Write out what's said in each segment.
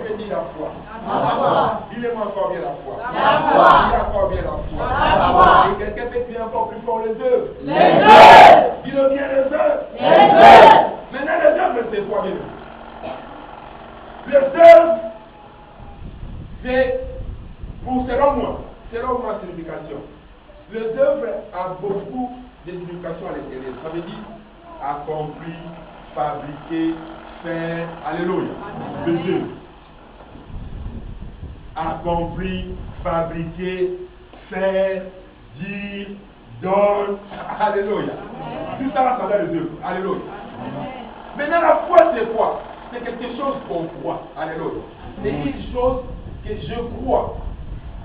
quelqu'un dit la foi. Dis-le-moi encore bien la foi. foi. Dis encore bien la foi. Et quelqu'un peut dire encore plus fort les œuvres. Dis-le bien les œuvres. Maintenant les œuvres c'est quoi bien? Les œuvres c'est selon moi ma signification. Les œuvres ont beaucoup de signification à l'intérieur. Ça veut dire accompli, fabriquer, faire, alléluia. Les œuvres. Accompli, fabriquer, faire, dire, donne, alléluia. Tout ça va s'appeler les œuvres. Alléluia. Maintenant la foi c'est quoi? C'est quelque chose qu'on croit. Alléluia. C'est une chose que je crois.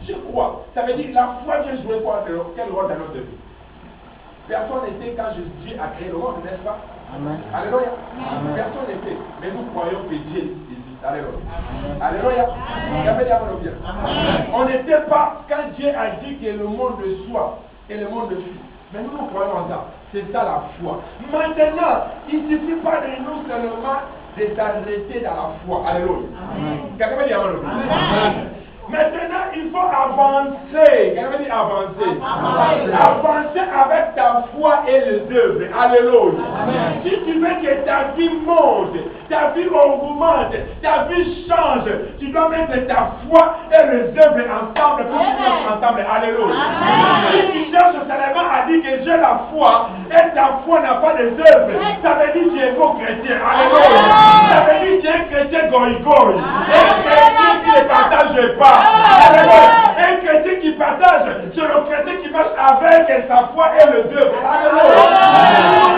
Je crois. Ça veut dire la foi que je jouais quoi? Quel rôle dans notre vie? Personne n'était quand Dieu a créé le monde, n'est-ce pas? Amen. Alléluia. Amen. Personne n'était. Mais nous croyons que Dieu existe. Alléluia. Alléluia. Amen. On n'était pas quand Dieu a dit que le monde soit et le monde fut. Mais nous croyons en ça. C'est ça la foi. Maintenant, il ne suffit pas de nous seulement de s'arrêter dans la foi. Alléluia. Quelqu'un veut dire Amen. Maintenant, il faut avancer. Quelqu'un veut dire avancer. Avancer avec ta foi et les œuvres. Alléluia. Si tu veux que ta vie monte, ta vie augmente, ta vie change, tu dois mettre ta foi et les œuvres ensemble pour qu'ils soient ensemble. Alléluia. Si tu cherches seulement à dire que j'ai la foi et ta foi n'a pas de œuvres, ça veut dire que tu es faux chrétien. Alléluia. Ça veut dire que tu es chrétien goï-goï. Et chrétien qui ne partage pas. Un chrétien qui partage, c'est le chrétien qui marche avec sa foi et le Dieu.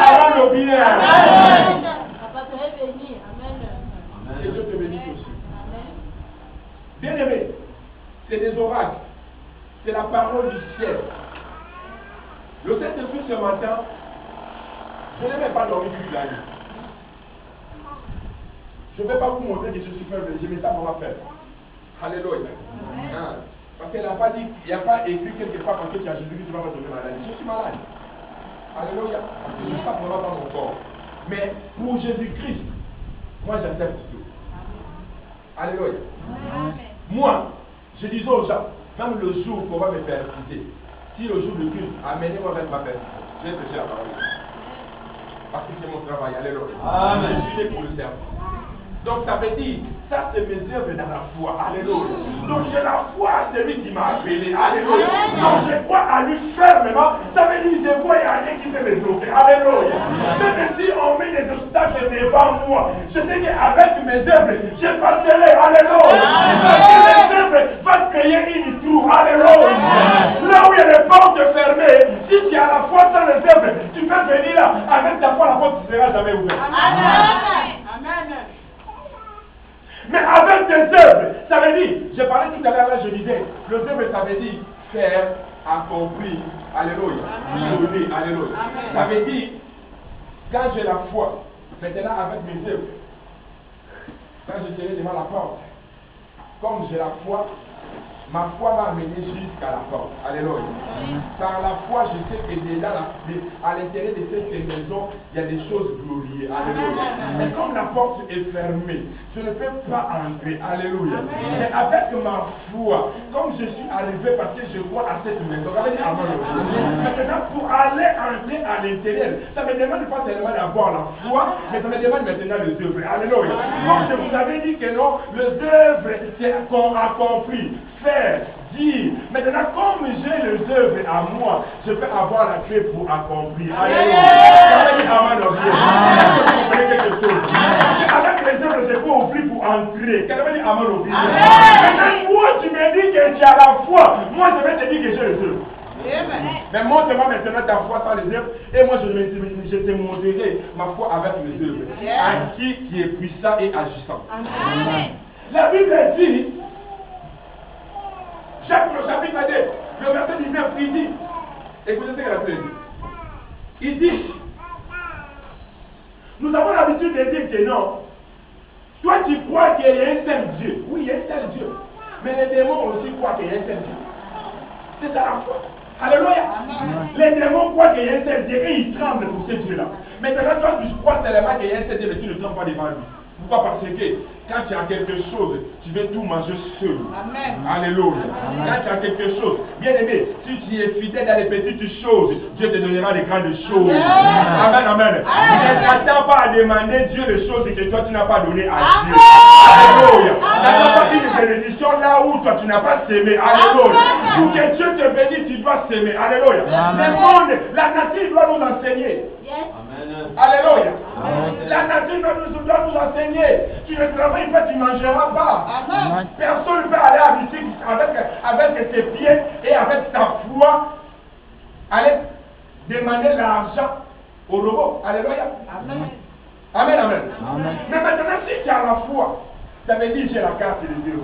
Alléluia. Amen. Que Dieu te bénisse aussi. Bien aimé, c'est des oracles. C'est la parole du ciel. Le Saint-Esprit ce matin, je ne vais pas dormir toute la nuit. Je ne vais pas vous montrer que je suis faible, je mets ça pour ma faible. Alléluia. Parce qu'elle n'a pas dit, il n'y a pas écrit quelque part parce que tu as Jésus-Christ, tu vas pas tomber malade. Je suis malade. Alléluia. Je ne suis pas vraiment dans mon corps. Mais pour Jésus-Christ, moi j'accepte tout. Alléluia. Moi, je disais aux gens, même le jour qu'on va me persécuter, si le jour de culte, amenez-moi avec ma personne. Je vais prêcher la parole. Parce que c'est mon travail. Alléluia. Je suis né pour le service. Donc ça veut dire, ça c'est mes œuvres dans la foi. Alléluia. Donc j'ai la foi à celui qui m'a appelé. Alléluia. Donc je crois à lui fermement. Ça veut dire, je vois, il n'y a rien qui peut me bloquer. Alléluia. Même si on met des obstacles devant moi, je sais qu'avec mes œuvres, je passerai. Alléluia. Parce que les œuvres vont créer une trou. Alléluia. Là où il y a des portes fermées, si tu as la foi sans les œuvres, tu peux venir là. Avec ta foi, la porte ne sera jamais ouverte. Amen. Mais avec tes œuvres, ça veut dire, j'ai parlé tout à l'heure, là, je disais, les œuvres, ça veut dire faire, accomplir, alléluia, donner, alléluia. Ça veut dire, quand j'ai la foi, maintenant avec mes œuvres, quand je serai devant la porte, comme j'ai la foi, ma foi m'a amené jusqu'à la porte. Alléluia. Par la foi, je sais que déjà, à l'intérieur de cette maison, il y a des choses glorieuses. Alléluia. Mais comme la porte est fermée, je ne peux pas entrer. Alléluia. Mais avec ma foi, comme je suis arrivé parce que je crois à cette maison, maintenant, pour aller entrer à l'intérieur, ça me demande pas seulement d'avoir la foi, mais ça me demande maintenant les œuvres. Alléluia. Comme je vous avais dit que non, les œuvres, c'est qu'on a compris. Faire, dire. Maintenant, comme j'ai les œuvres à moi, je peux avoir la clé pour accomplir. Alléluia. Quelque chose. Avec les œuvres, je peux ouvrir pour entrer. Quelqu'un dit Amen au Maintenant, moi, tu me dis que tu as la foi. Moi, je vais te dire que j'ai les œuvres. Mais montre-moi maintenant ta foi sans les œuvres. Et moi, je te montrerai ma foi avec les œuvres. À qui est puissant et agissant. Amen. La Bible dit. Jacques le chapitre 2, le verset 19, il dit, écoutez ce que la Bible dit. Il dit, nous avons l'habitude de dire que non. Toi tu crois qu'il y a un seul Dieu. Oui, il y a un seul Dieu. Mais les démons aussi croient qu'il y a un seul Dieu. C'est ça la foi. Alléluia. Les démons croient qu'il y a un seul Dieu et ils tremblent pour ce Dieu-là. Maintenant, toi tu crois tellement qu'il y a un seul Dieu, mais tu ne trembles pas devant lui. Pourquoi? Parce que Quand tu as quelque chose, tu veux tout manger seul. Amen. Alléluia. Amen. Quand tu as quelque chose, bien aimé, si tu es fidèle dans les petites choses, Dieu te donnera les grandes choses. Amen, amen. Ne t'attends pas à demander Dieu les choses que toi tu n'as pas donné à Dieu. Alléluia. N'attends pas une bénédiction là où toi tu n'as pas sémé. Alléluia. Pour que Dieu te bénisse, tu dois s'aimer. Alléluia. Le monde, la nature doit nous enseigner. Amen. Alléluia. La nature doit nous enseigner. Tu ne travailles pas, tu ne mangeras pas. Amen. Personne ne peut aller à musique avec ses pieds et avec sa foi. Aller demander l'argent au robot. Alléluia. Amen. Amen, amen. Amen. Mais maintenant, si tu as la foi, ça veut dire j'ai la carte de Dieu.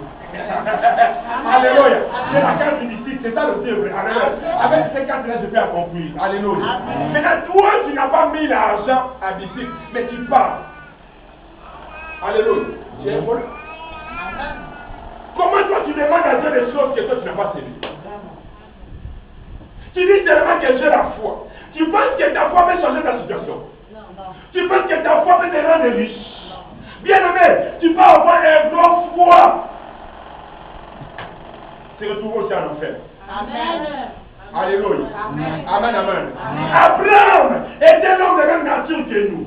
Alléluia. J'ai la carte mystique, c'est ça le Dieu. Alléluia. Avec ces cartes-là, je peux accomplir. Alléluia. Maintenant, toi, tu n'as pas mis l'argent à mystique, mais tu parles. Alléluia. Tu es bon. Comment toi tu demandes à Dieu des choses que toi tu n'as pas séduit? Tu dis tellement que j'ai la foi. Tu penses que ta foi peut changer ta situation? Tu penses que ta foi peut te rendre riche? Bien aimé, tu peux avoir un grand foi. C'est retrouvé aussi en enfer. Amen. Alléluia. Amen. Amen, amen. Abraham était l'homme de même nature que nous.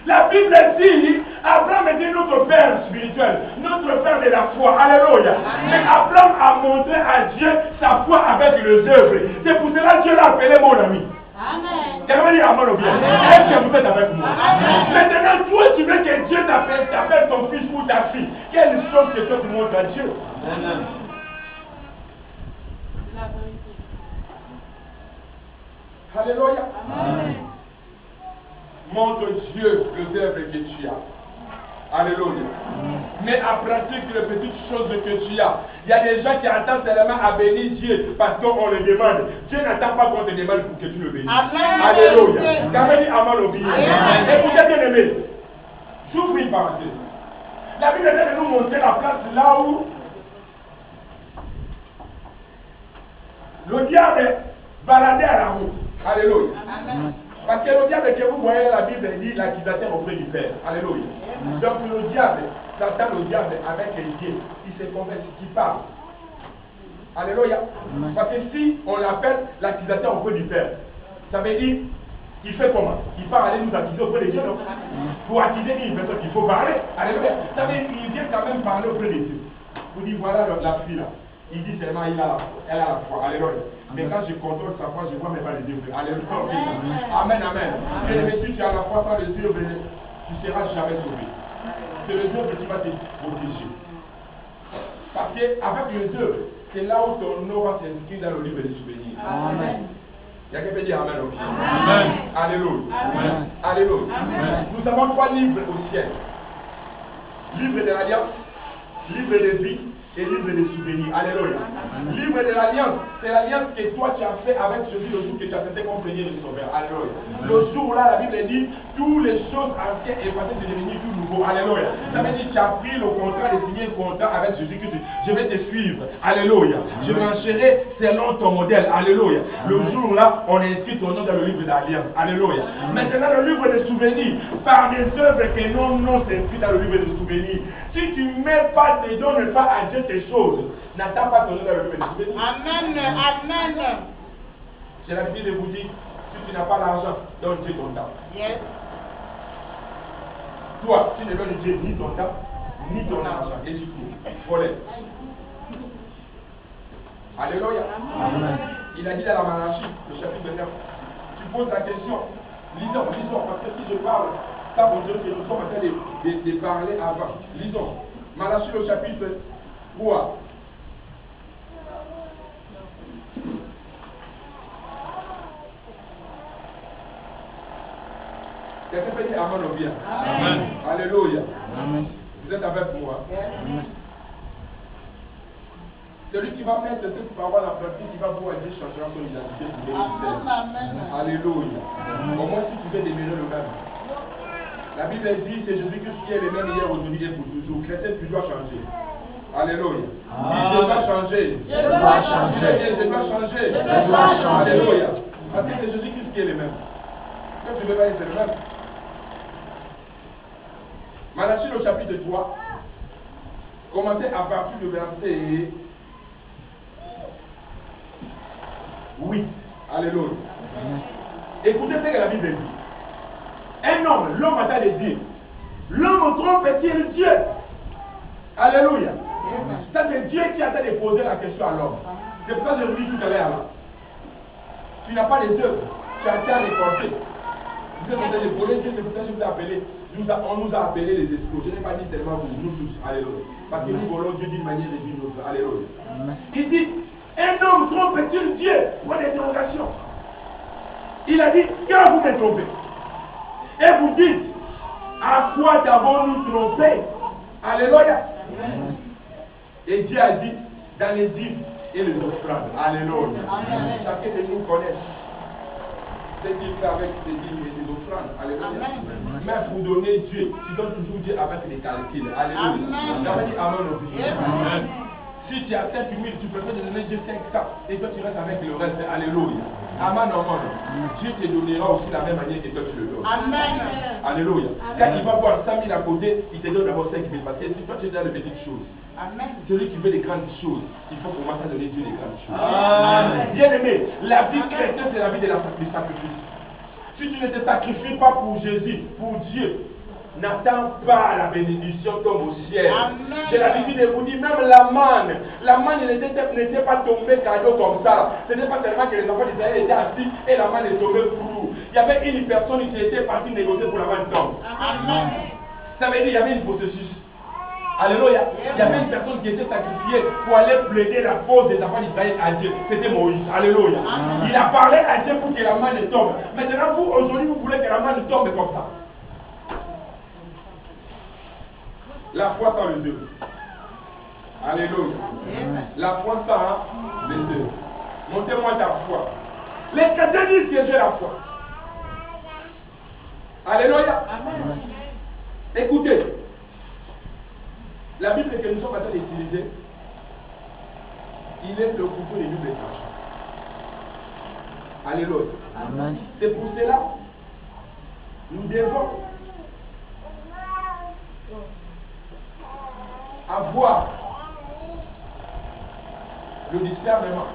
La Bible dit, Abraham était notre père spirituel, notre père de la foi. Alléluia. Mais Abraham a montré à Dieu sa foi avec les œuvres. C'est pour cela que Dieu l'a appelé mon ami. Amen. Quelqu'un dit amen ou bien? Est-ce que vous êtes avec moi? Maintenant, toi, tu veux que Dieu t'appelle ton fils ou ta fille. Quelle chose que toi tu montres à Dieu? Amen. Alléluia. Amen. Montre Dieu les œuvres que tu as. Alléluia. Mais à pratique les petites choses que tu as. Il y a des gens qui attendent seulement à bénir Dieu parce qu'on les demande. Dieu n'attend pas qu'on te demande pour que tu le bénisses. Amen. Alléluia. Quand dit amen au billet. Amen. Écoutez bien aimé. J'ouvre une parenthèse. La Bible vient de nous montrer la place là où le diable baladait à la route. Alléluia. Amen. Parce que le diable que vous voyez, la Bible dit l'accusateur auprès du Père. Alléluia. Donc le diable, Satan, le diable avec Dieu, il se convertit, il parle. Alléluia. Parce que si on l'appelle l'accusateur auprès du Père, ça veut dire qu'il fait comment? Il part aller nous accuser auprès de Dieu. Donc, pour accuser une personne, il faut parler. Alléluia. Ça veut dire qu'il vient quand même parler auprès de Dieu. Vous dites voilà la fille là. Il dit seulement elle a la foi. Alléluia. Mais quand je contrôle sa foi, je vois même pas les œuvres. Alléluia. Amen, amen. Et si tu as la foi sans les œuvres, tu ne seras jamais sauvé. C'est les œuvres qui va te protéger. Parce qu'avec les œuvres, c'est là où ton nom va s'inscrire dans le livre des souvenirs. Amen. Il y a quelqu'un qui dit Amen aussi. Amen. Alléluia. Amen. Alléluia. Amen. Nous avons 3 livres au ciel. Livre de l'Alliance, livre de vie et livre des souvenirs. Alléluia. Livre de l'Alliance, c'est l'alliance que toi tu as fait avec Jésus le jour que tu as fait comme Seigneur et Sauveur. Alléluia. Le jour là, la Bible dit, toutes les choses anciennes et passées sont devenues tout nouveau. Alléluia. Ça veut dire que tu as pris le contrat et signé un contrat avec Jésus-Christ. Je vais te suivre. Alléluia. Je marcherai selon ton modèle. Alléluia. Le jour là, on inscrit ton nom dans le livre d'Alliance. Alléluia. Maintenant, le livre des souvenirs, par des œuvres que nos noms s'inscrits dans le livre des souvenirs. Si tu ne mets pas, ne donnes pas à Dieu tes choses, n'attends pas ton nom dans le livre des souvenirs. Amen. Amen. J'ai l'habitude de vous dire, si tu n'as pas l'argent, donne Dieu ton temps. Yes. Toi, tu ne donnes Dieu ni ton temps, ni ton argent. Et du coup, voler. Alléluia. Amen. Il a dit dans la Malachie, le chapitre 9, tu poses la question, lisons, parce que si je parle, ça pour Dieu que nous sommes en train de parler avant. Lisons. Malachie, le chapitre 3. Quelqu'un peut dire Amen ou bien? Amen. Alléluia. Amen. Vous êtes avec moi? Amen. Celui qui va mettre cette parole en pratique, il va pouvoir Dieu changera son identité pour Amen. Amen. Alléluia. Au moins si tu veux demeurer le même. La Bible dit c'est Jésus-Christ qui est le même hier, aujourd'hui et pour toujours. Chrétien, tu dois changer. Alléluia. Je dois changer. Je dois changer. Je dois changer. Je dois changer. Alléluia. Parce que c'est Jésus-Christ qui est le même. Quand tu veux pas être le même. Malachie le chapitre 3, Commencez à partir du verset 8. Alléluia. Écoutez ce que la Bible dit. Un homme, l'homme a de dire. L'homme trompe-t-il Dieu? Alléluia. Ça, c'est Dieu qui a de poser la question à l'homme. C'est pour ça que je vous dis tout à l'heure là. Tu n'as pas les œuvres, tu as qu'à les porter. Vous êtes en train de voler Dieu, c'est pour ça que je vous ai appelé. On nous a appelés les escrocs. Je n'ai pas dit tellement vous, nous tous. Alléluia. Parce que nous volons Dieu d'une manière et d'une autre. Alléluia. Il dit, un homme trompe-t-il Dieu? Point d'interrogation. Il a dit, quand vous me trompez? Et vous dites, à quoi t'avons-nous trompé? Alléluia. Et Dieu a dit, dans les dîmes et les offrandes. Alléluia. Chacun de nous connaît. C'est dit avec des dîmes et des offrandes. Alléluia. Mais pour donner Dieu, tu donnes toujours Dieu avec les calculs. Alléluia. Ça veut dire Amen au Dieu. Si tu as 5 000, tu préfères te donner Dieu 500 et toi tu restes avec le reste. Alléluia. Amen, amen. Dieu te donnera aussi la même manière que toi tu le donnes. Amen. Alléluia. Quand il va voir 100 000 à côté, il te donne d'abord 5 000 parce que si toi tu donnes les petites choses. Amen. Celui qui veut les grandes choses, il faut commencer à donner Dieu les grandes choses. Amen. Bien aimé, la vie chrétienne c'est la vie du sacrifice. Si tu ne te sacrifies pas pour Jésus, pour Dieu, n'attends pas la bénédiction tombe au ciel. J'ai l'habitude de vous dire, même la manne n'était pas tombée cadeau comme ça. Ce n'est pas tellement que les enfants d'Israël étaient assis et la manne est tombée flou. Il y avait une personne qui était partie négocier pour la manne tombe. Amen. Ça veut dire qu'il y avait une processus. Alléluia. Il y avait une personne qui était sacrifiée pour aller plaider la cause des enfants d'Israël à Dieu. C'était Moïse. Alléluia. Amen. Il a parlé à Dieu pour que la manne tombe. Maintenant, vous, aujourd'hui, vous voulez que la manne tombe comme ça. La foi sans les œuvres. Alléluia. La foi sans les œuvres. Montez-moi ta foi. Les chrétiens disent que j'ai la foi. Alléluia. Amen. Écoutez. La Bible que nous sommes en train d'utiliser, il est le couteau des doubles tranchants. Alléluia. Amen. C'est pour cela nous devons avoir le discernement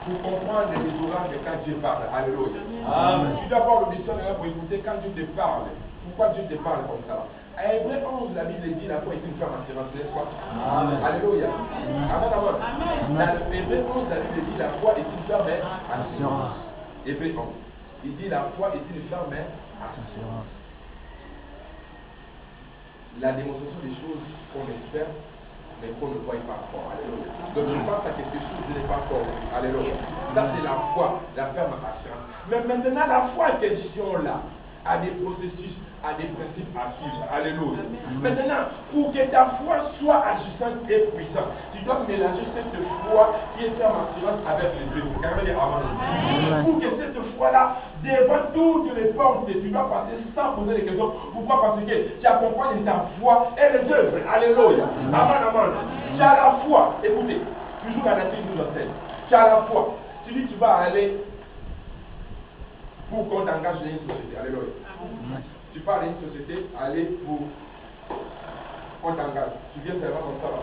pour comprendre les orages quand Dieu parle. Alléluia. Amen. Tu dois avoir le discernement pour écouter quand Dieu te parle. Pourquoi Dieu te parle comme ça? À Hébreu 11, la Bible dit la foi est une femme assurance, n'est-ce pas? Amen. Alléluia. Amen, amen. Dans Hébreu 11, la Bible dit la foi est une femme assurance. Hébreu 11. Il dit la foi est une femme assurance. La démonstration des choses qu'on espère, mais qu'on ne voit pas encore. Alléluia. Donc je pense à quelque chose que je n'ai pas encore. Alléluia. Ça c'est la foi, la ferme assurance. Mais maintenant la foi question là a des processus, a des principes à suivre. Alléluia. Maintenant, pour que ta foi soit agissante et puissante, tu dois mélanger cette foi qui est ferme assurance avec les deux. Pour que cette foi-là, devant toutes les portes, tu dois passer sans poser des questions. Pourquoi? Parce que tu accompagnes ta foi et les œuvres. Alléluia. Amen, amen. Tu as la foi. Écoutez, toujours la nature nous enseigne. Tu as la foi. Tu dis tu vas aller pour qu'on t'engage dans une société. Alléluia. Tu pars dans une société, aller pour qu'on t'engage. Tu viens seulement comme ça là.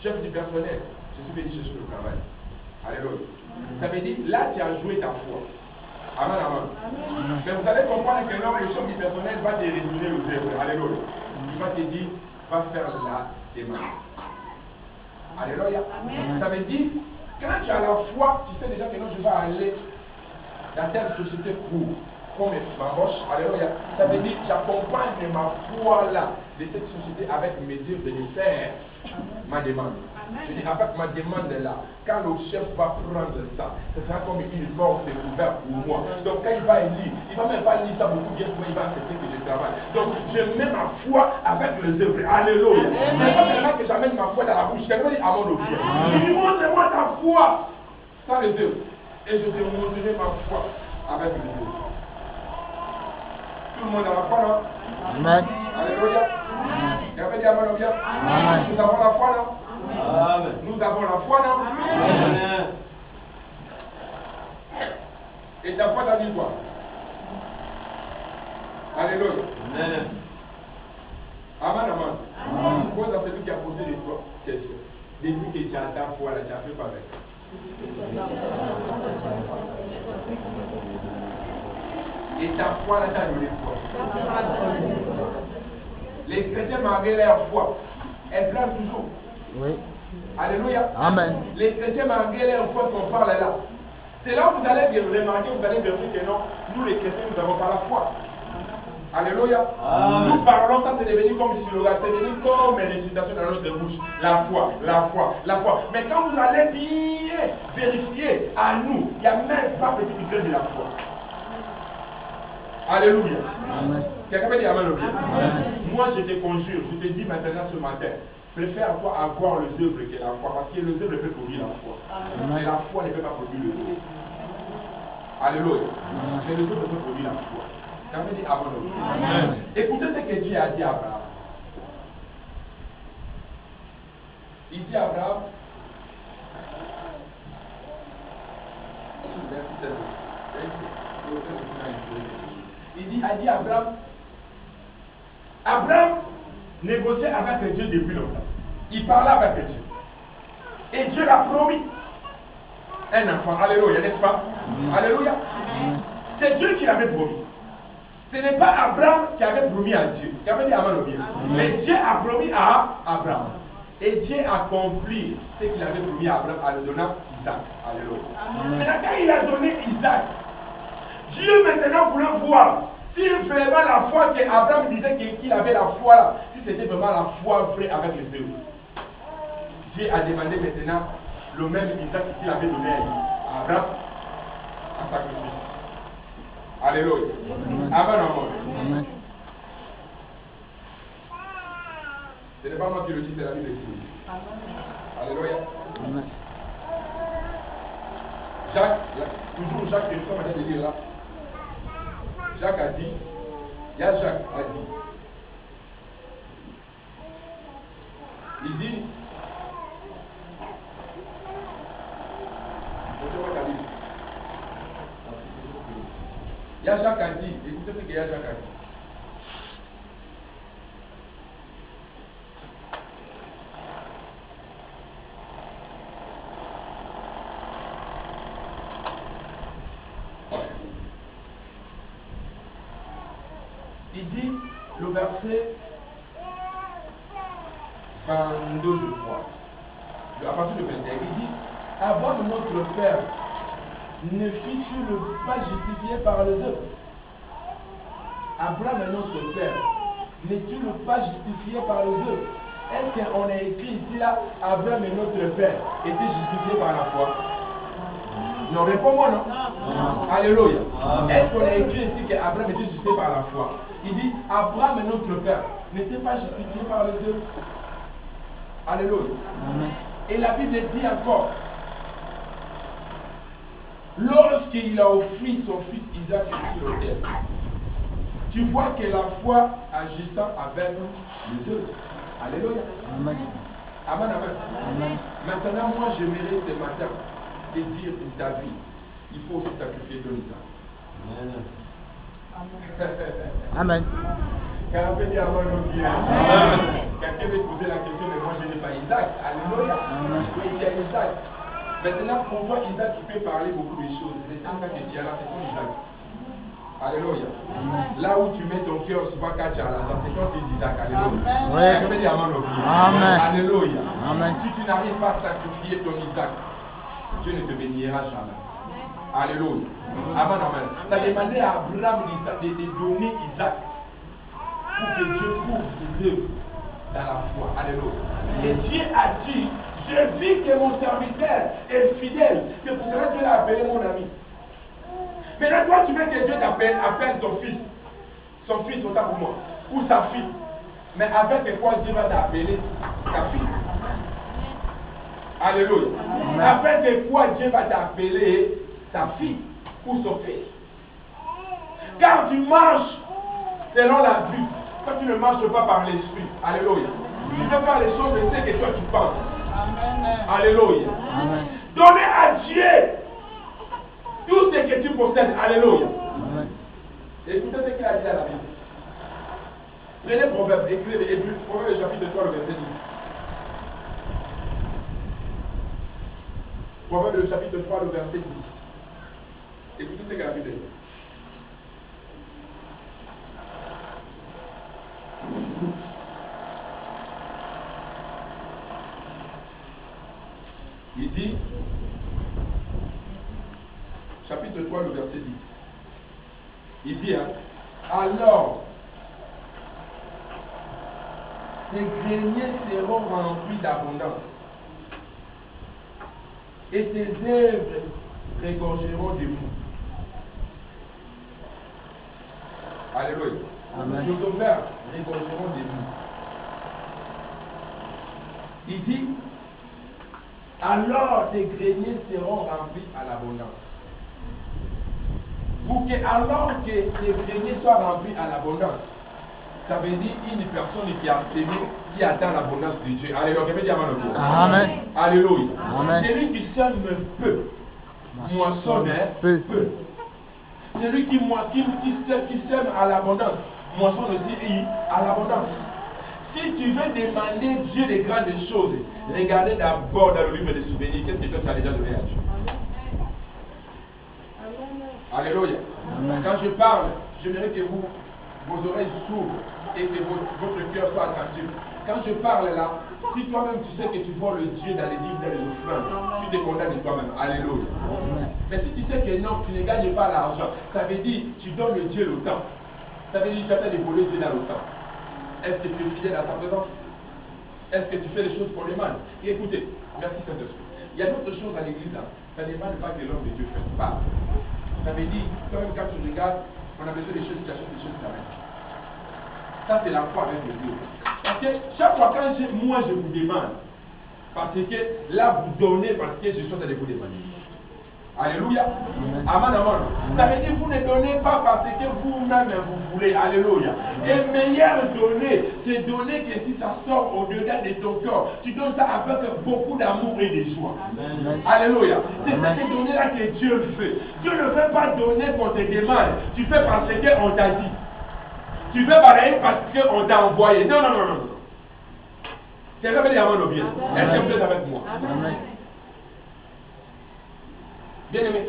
Chef du personnel, je suis venu chercher le travail. Alléluia. Ça veut dire, là tu as joué ta foi. Amen, amen. Mais vous allez comprendre que non, le chef du personnel va te résumer aux œuvres. Alléluia. Il va te dire, va faire la demande. Alléluia. Amen. Ça veut dire, quand tu as la foi, tu sais déjà que non, je vais aller dans telle société pour qu'on m'embauche. Alléluia. Ça veut dire, j'accompagne ma foi là de cette société avec mes œuvres de faire ma demande. Je dis, avec ma demande là, quand le chef va prendre ça, ce sera comme une porte ouverte pour moi. Donc quand il va lire, il ne va même pas lire ça beaucoup bien, il va accepter que je travaille. Donc je mets ma foi avec les œuvres. Alléluia. Ce n'est pas seulement que j'amène ma foi dans la bouche, quelqu'un dit à mon objet. Il dit, montre-moi ta foi sans les œuvres. Et je te montrerai ma foi avec les œuvres. Tout le monde a la foi là? Amen. Alléluia. Et après, dit amen, bien. Nous avons la foi là? Amen. Nous avons la foi là? Amen. Et ta foi t'a dit quoi? Alléluia. Amen. Amen, amen. Pourquoi ça fait lui qui a posé les questions? Depuis que tu as ta foi là, tu as fait pas avec. Et ta foi là, tu as donné quoi? Les chrétiens, malgré leur foi, elles pleurent toujours. Oui. Alléluia. Amen. Les chrétiens, malgré leur foi, qu'on parle là. C'est là où vous allez remarquer, vous allez vérifier que non, nous les chrétiens, nous n'avons pas la foi. Alléluia. Amen. Nous parlons, ça c'est devenu comme si le c'est devenu comme une récitation dans notre bouche. La foi, la foi, la foi. Mais quand vous allez bien vérifier à nous, il n'y a même pas petit degré de la foi. Alléluia. Amen. Quelqu'un peut dire Amen au bien. Amen. Moi je te conjure, je te dis maintenant ce matin, préfère toi avoir les œuvres que la foi, parce que les œuvres peuvent produire la foi. Mais la foi ne peut pas produire les œuvres. Alléluia. Mais les œuvres peuvent produire la foi. Quelqu'un peut dire Amen au bien. Amen. Écoutez ce que Dieu a dit à Abraham. Il dit à Abraham, a dit à Abraham, Abraham négociait avec Dieu depuis longtemps. Il parlait avec Dieu. Et Dieu l'a promis un enfant. Alléluia, n'est-ce pas? Alléluia. C'est Dieu qui l'avait promis. Ce n'est pas Abraham qui avait promis à Dieu. Qui avait dit Amen au bien. Mais Dieu a promis à Abraham. Et Dieu a accompli ce qu'il avait promis à Abraham en le donnant Isaac. Alléluia. Maintenant, quand il a donné Isaac, Dieu maintenant voulait voir si vraiment la foi qu'Abraham disait qu'il avait la foi là, si c'était vraiment la foi vraie avec les œuvres. Dieu a demandé maintenant le même Isaac qu'il avait donné à Abraham à sacrifice. Alléluia. Amen, amen. Ce n'est pas moi qui le dis, c'est la Bible qui le dit. Alléluia. Amen. Jacques, toujours Jacques, nous sommes en train de lire là. Jacques a dit, il y a Jacques a dit. Il dit, il y a Jacques a dit, écoutez ce qu'il y a Jacques a dit. Il dit, le verset 22 je crois, à partir de 21, il dit, avant de notre Père, ne fis-tu pas justifié par les œuvres? Abraham est notre Père, n'es-tu pas justifié par les œuvres? Est-ce qu'on a écrit ici là, Abraham est notre Père, était justifié par la foi? Non, réponds-moi non. Alléluia. Est-ce qu'on a écrit ici qu'Abraham était justifié par la foi? Il dit, Abraham est notre Père, n'était pas justifié par les œuvres? Alléluia. Et la Bible dit encore, lorsqu'il a offert son fils Isaac sur l'autel, tu vois que la foi agissant avec les œuvres. Alléluia. Amen. Amen, amen. Amen. Maintenant, moi, je mérite ce matin de dire pour David, il faut aussi sacrifier ton Isaac. Amen. Quelqu'un peut dire Amen au bien. Amen. Quelqu'un veut poser la question, mais moi je n'ai pas Isaac. Alléluia. Oui, il y a Isaac. Maintenant, pour moi, Isaac, tu peux parler beaucoup de choses. Les temps que tu as là, c'est ton Isaac. Alléluia. Là où tu mets ton cœur, c'est pas quand tu as l'argent, c'est ton fils Isaac. Alléluia. Quelqu'un peut dire Amen au bien. Amen. Alléluia. Amen. Si tu n'arrives pas à sacrifier ton Isaac, Dieu ne te bénira jamais. Alléluia. Amen, amen. Tu as demandé à Abraham de donner Isaac pour que Dieu couvre ses œuvres dans la foi. Alléluia. Et Dieu a dit, je vis que mon serviteur est fidèle. C'est pour cela que Dieu l'a appelé mon ami. Maintenant, toi, tu veux que Dieu appelle ton fils. Son fils, autant pour moi. Ou sa fille. Mais avec quoi Dieu va t'appeler ta fille? Alléluia. Avec quoi Dieu va t'appeler ta fille ou son fils? Car tu marches selon la vue. Toi, tu ne marches pas par l'esprit. Alléluia. Tu ne fais pas les choses de ce que toi tu penses. Amen. Alléluia. Amen. Donnez à Dieu tout ce que tu possèdes. Alléluia. Amen. Écoutez ce qu'il a dit à la Bible. Prenez Proverbe, écrivez, et puis Proverbe chapitre 3, le verset 10. Proverbe le chapitre 3, le verset 10. Écoutez ce qu'il a dit. Il dit, chapitre 3, le verset 10. Il dit, alors, tes greniers seront remplis d'abondance, et tes œuvres regorgeront de vous. Alléluia. Amen. Nos honneurs regorgeront de vous. Il dit, alors tes greniers seront remplis à l'abondance. Alors que tes greniers soient remplis à l'abondance, ça veut dire une personne qui a semé, qui attend l'abondance de Dieu. Alléluia. Amen. Alléluia. Amen. Celui qui sème peu, moissonne peu. Celui qui sème à l'abondance, moissonne aussi à l'abondance. Si tu veux demander Dieu des grandes choses, regardez d'abord dans le livre des souvenirs, qu'est-ce que toi tu as déjà donné à Dieu. Alléluia. Amen. Quand je parle, j'aimerais que vos oreilles s'ouvrent et que votre cœur soit attentif. Quand je parle là, si toi-même tu sais que tu vois le Dieu dans les livres, dans les offrandes, tu te condamnes de toi-même. Alléluia. Amen. Mais si tu sais que non, tu ne gagnes pas l'argent, ça veut dire tu donnes le Dieu le temps. Ça veut dire que tu as dévoilé Dieu dans le temps. Est-ce que tu es fidèle à ta présence? Est-ce que tu fais les choses pour les mains? Et écoutez, merci Saint-Esprit. Il y a d'autres choses à l'église, hein. Ça ne demande pas que l'homme de Dieu fasse pas. Ça veut dire, toi-même quand tu regardes, on a besoin des choses, tu achètes des choses quand même. Ça c'est la foi avec le Dieu. Parce que chaque fois quand moi je vous demande, parce que là vous donnez parce que je suis en train de vous demander. Alléluia. Amen, amen. Ça veut dire que vous ne donnez pas parce que vous-même vous voulez. Alléluia. Et meilleur donner, c'est donner que si ça sort au-delà de ton cœur, tu donnes ça avec beaucoup d'amour et de joie. Amen. Alléluia. C'est ce donner-là que Dieu fait. Dieu ne veut pas donner qu'on te demande. Tu fais parce qu'on t'a dit. Tu fais pareil parce qu'on t'a envoyé. Non, non, non, non. C'est ça que dire amen ou bien. Est-ce que vous êtes avec moi? Amen. Bien aimé,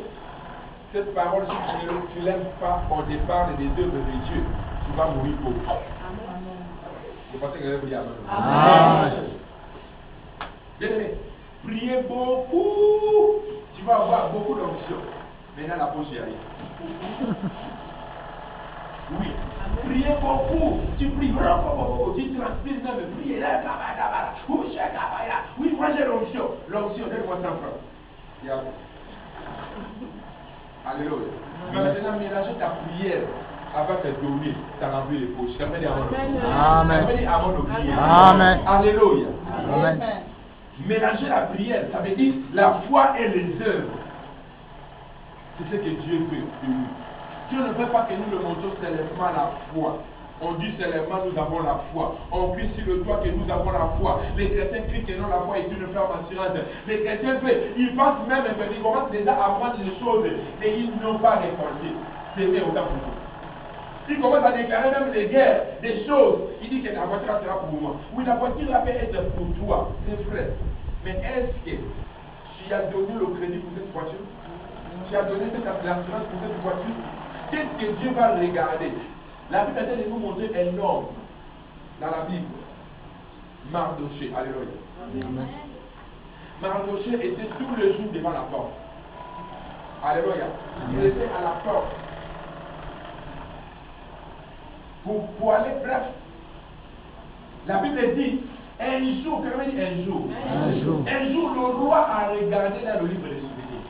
cette parole, si tu ne l'aimes pas, on te parle des œuvres de Dieu, tu vas mourir pauvre. Vous pensez que vous allez vous dire amen? Bien aimé, priez beaucoup, tu vas avoir beaucoup d'onction. Maintenant la poche y arrive. Oui, priez beaucoup, tu pries vraiment beaucoup, tu transpires même, priez là, là, oui, moi j'ai l'onction, donne-moi 100 francs. Il y a Alléluia. Mais maintenant, mélanger ta prière avec tes données, tu as rempli les poches. Ça veut dire Amen. Amen. Alléluia. Amen. Mélanger la prière, ça veut dire la foi et les œuvres. C'est ce que Dieu veut de nous. Dieu ne veut pas que nous le montrions seulement la foi. On dit seulement nous avons la foi. On crie sur le toit que nous avons la foi. Les chrétiens crient que non, la foi est une ferme assurance. Les chrétiens ils pensent même qu'ils commencent déjà à prendre les choses et ils n'ont pas répondu. C'est vrai autant pour vous. Ils commencent à déclarer même les guerres, des choses. Il dit que la voiture sera pour moi. Oui, la voiture peut être pour toi, c'est vrai. Mais est-ce que tu as donné le crédit pour cette voiture? Tu as donné l'assurance pour cette voiture? Qu'est-ce que Dieu va regarder? La Bible essaie de nous montrer un homme dans la Bible. Mardoché, alléluia. Mardoché était tous les jours devant la porte. Alléluia. Il était à la porte. Pour aller, bref. La Bible dit, un jour, quand même un jour. Un jour, le roi a regardé dans le livre des souvenirs.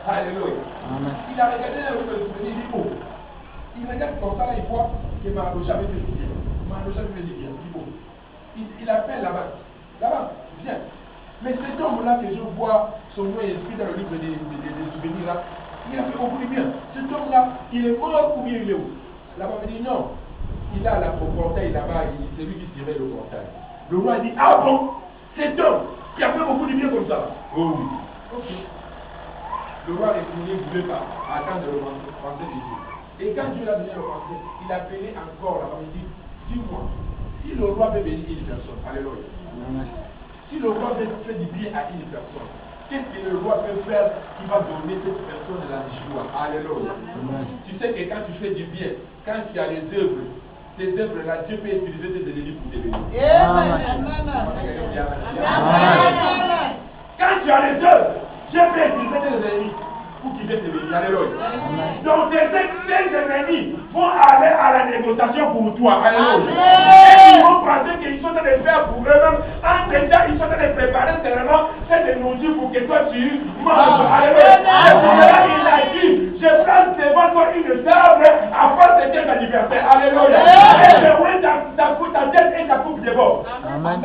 Alléluia. Amen. Il a regardé dans le livre des souvenirs, il dit, oh. Il regarde comme ça, là, il voit que Mardoché avait fait bien. Mardoché avait fait bien. Il appelle là-bas. Là-bas, viens. Mais cet homme-là que je vois, son nom est inscrit dans le livre des souvenirs là, il a fait beaucoup de bien. Cet homme-là, il est mort ou bien il est où? Là-bas, il dit non. Il a là, au portail là-bas, c'est lui qui tirait le portail. Le roi dit, ah bon, cet homme qui a fait beaucoup de bien comme ça. Oh oui. Ok. Le roi ne voulait pas attendre le français de Dieu. Et quand Dieu l'a donné le français, il a appelé encore là-bas, il dit, dis-moi, si le roi veut bénir une personne, alléluia. Si le roi veut faire du bien à une personne, qu'est-ce que le roi peut faire qui va donner cette personne la joie? Alléluia. Tu sais que quand tu fais du bien, quand tu as les œuvres, ces œuvres-là, Dieu peut utiliser tes ennemis pour te bénir. Quand tu as les œuvres, Dieu peut utiliser tes ennemis pour qu'ils viennent te bénir. Alléluia. Donc tes ennemis vont aller à la négociation pour toi. Alléluia. Et ils vont penser qu'ils sont en train de faire pour eux-mêmes. En déjà, ils sont en train de préparer seulement cette nourriture pour que toi tu manges. Alléluia. Et pour cela, il a dit, je place devant toi une table afin de te ta liberté. Alléluia. Et je vois ta tête et ta coupe de bord. Amen.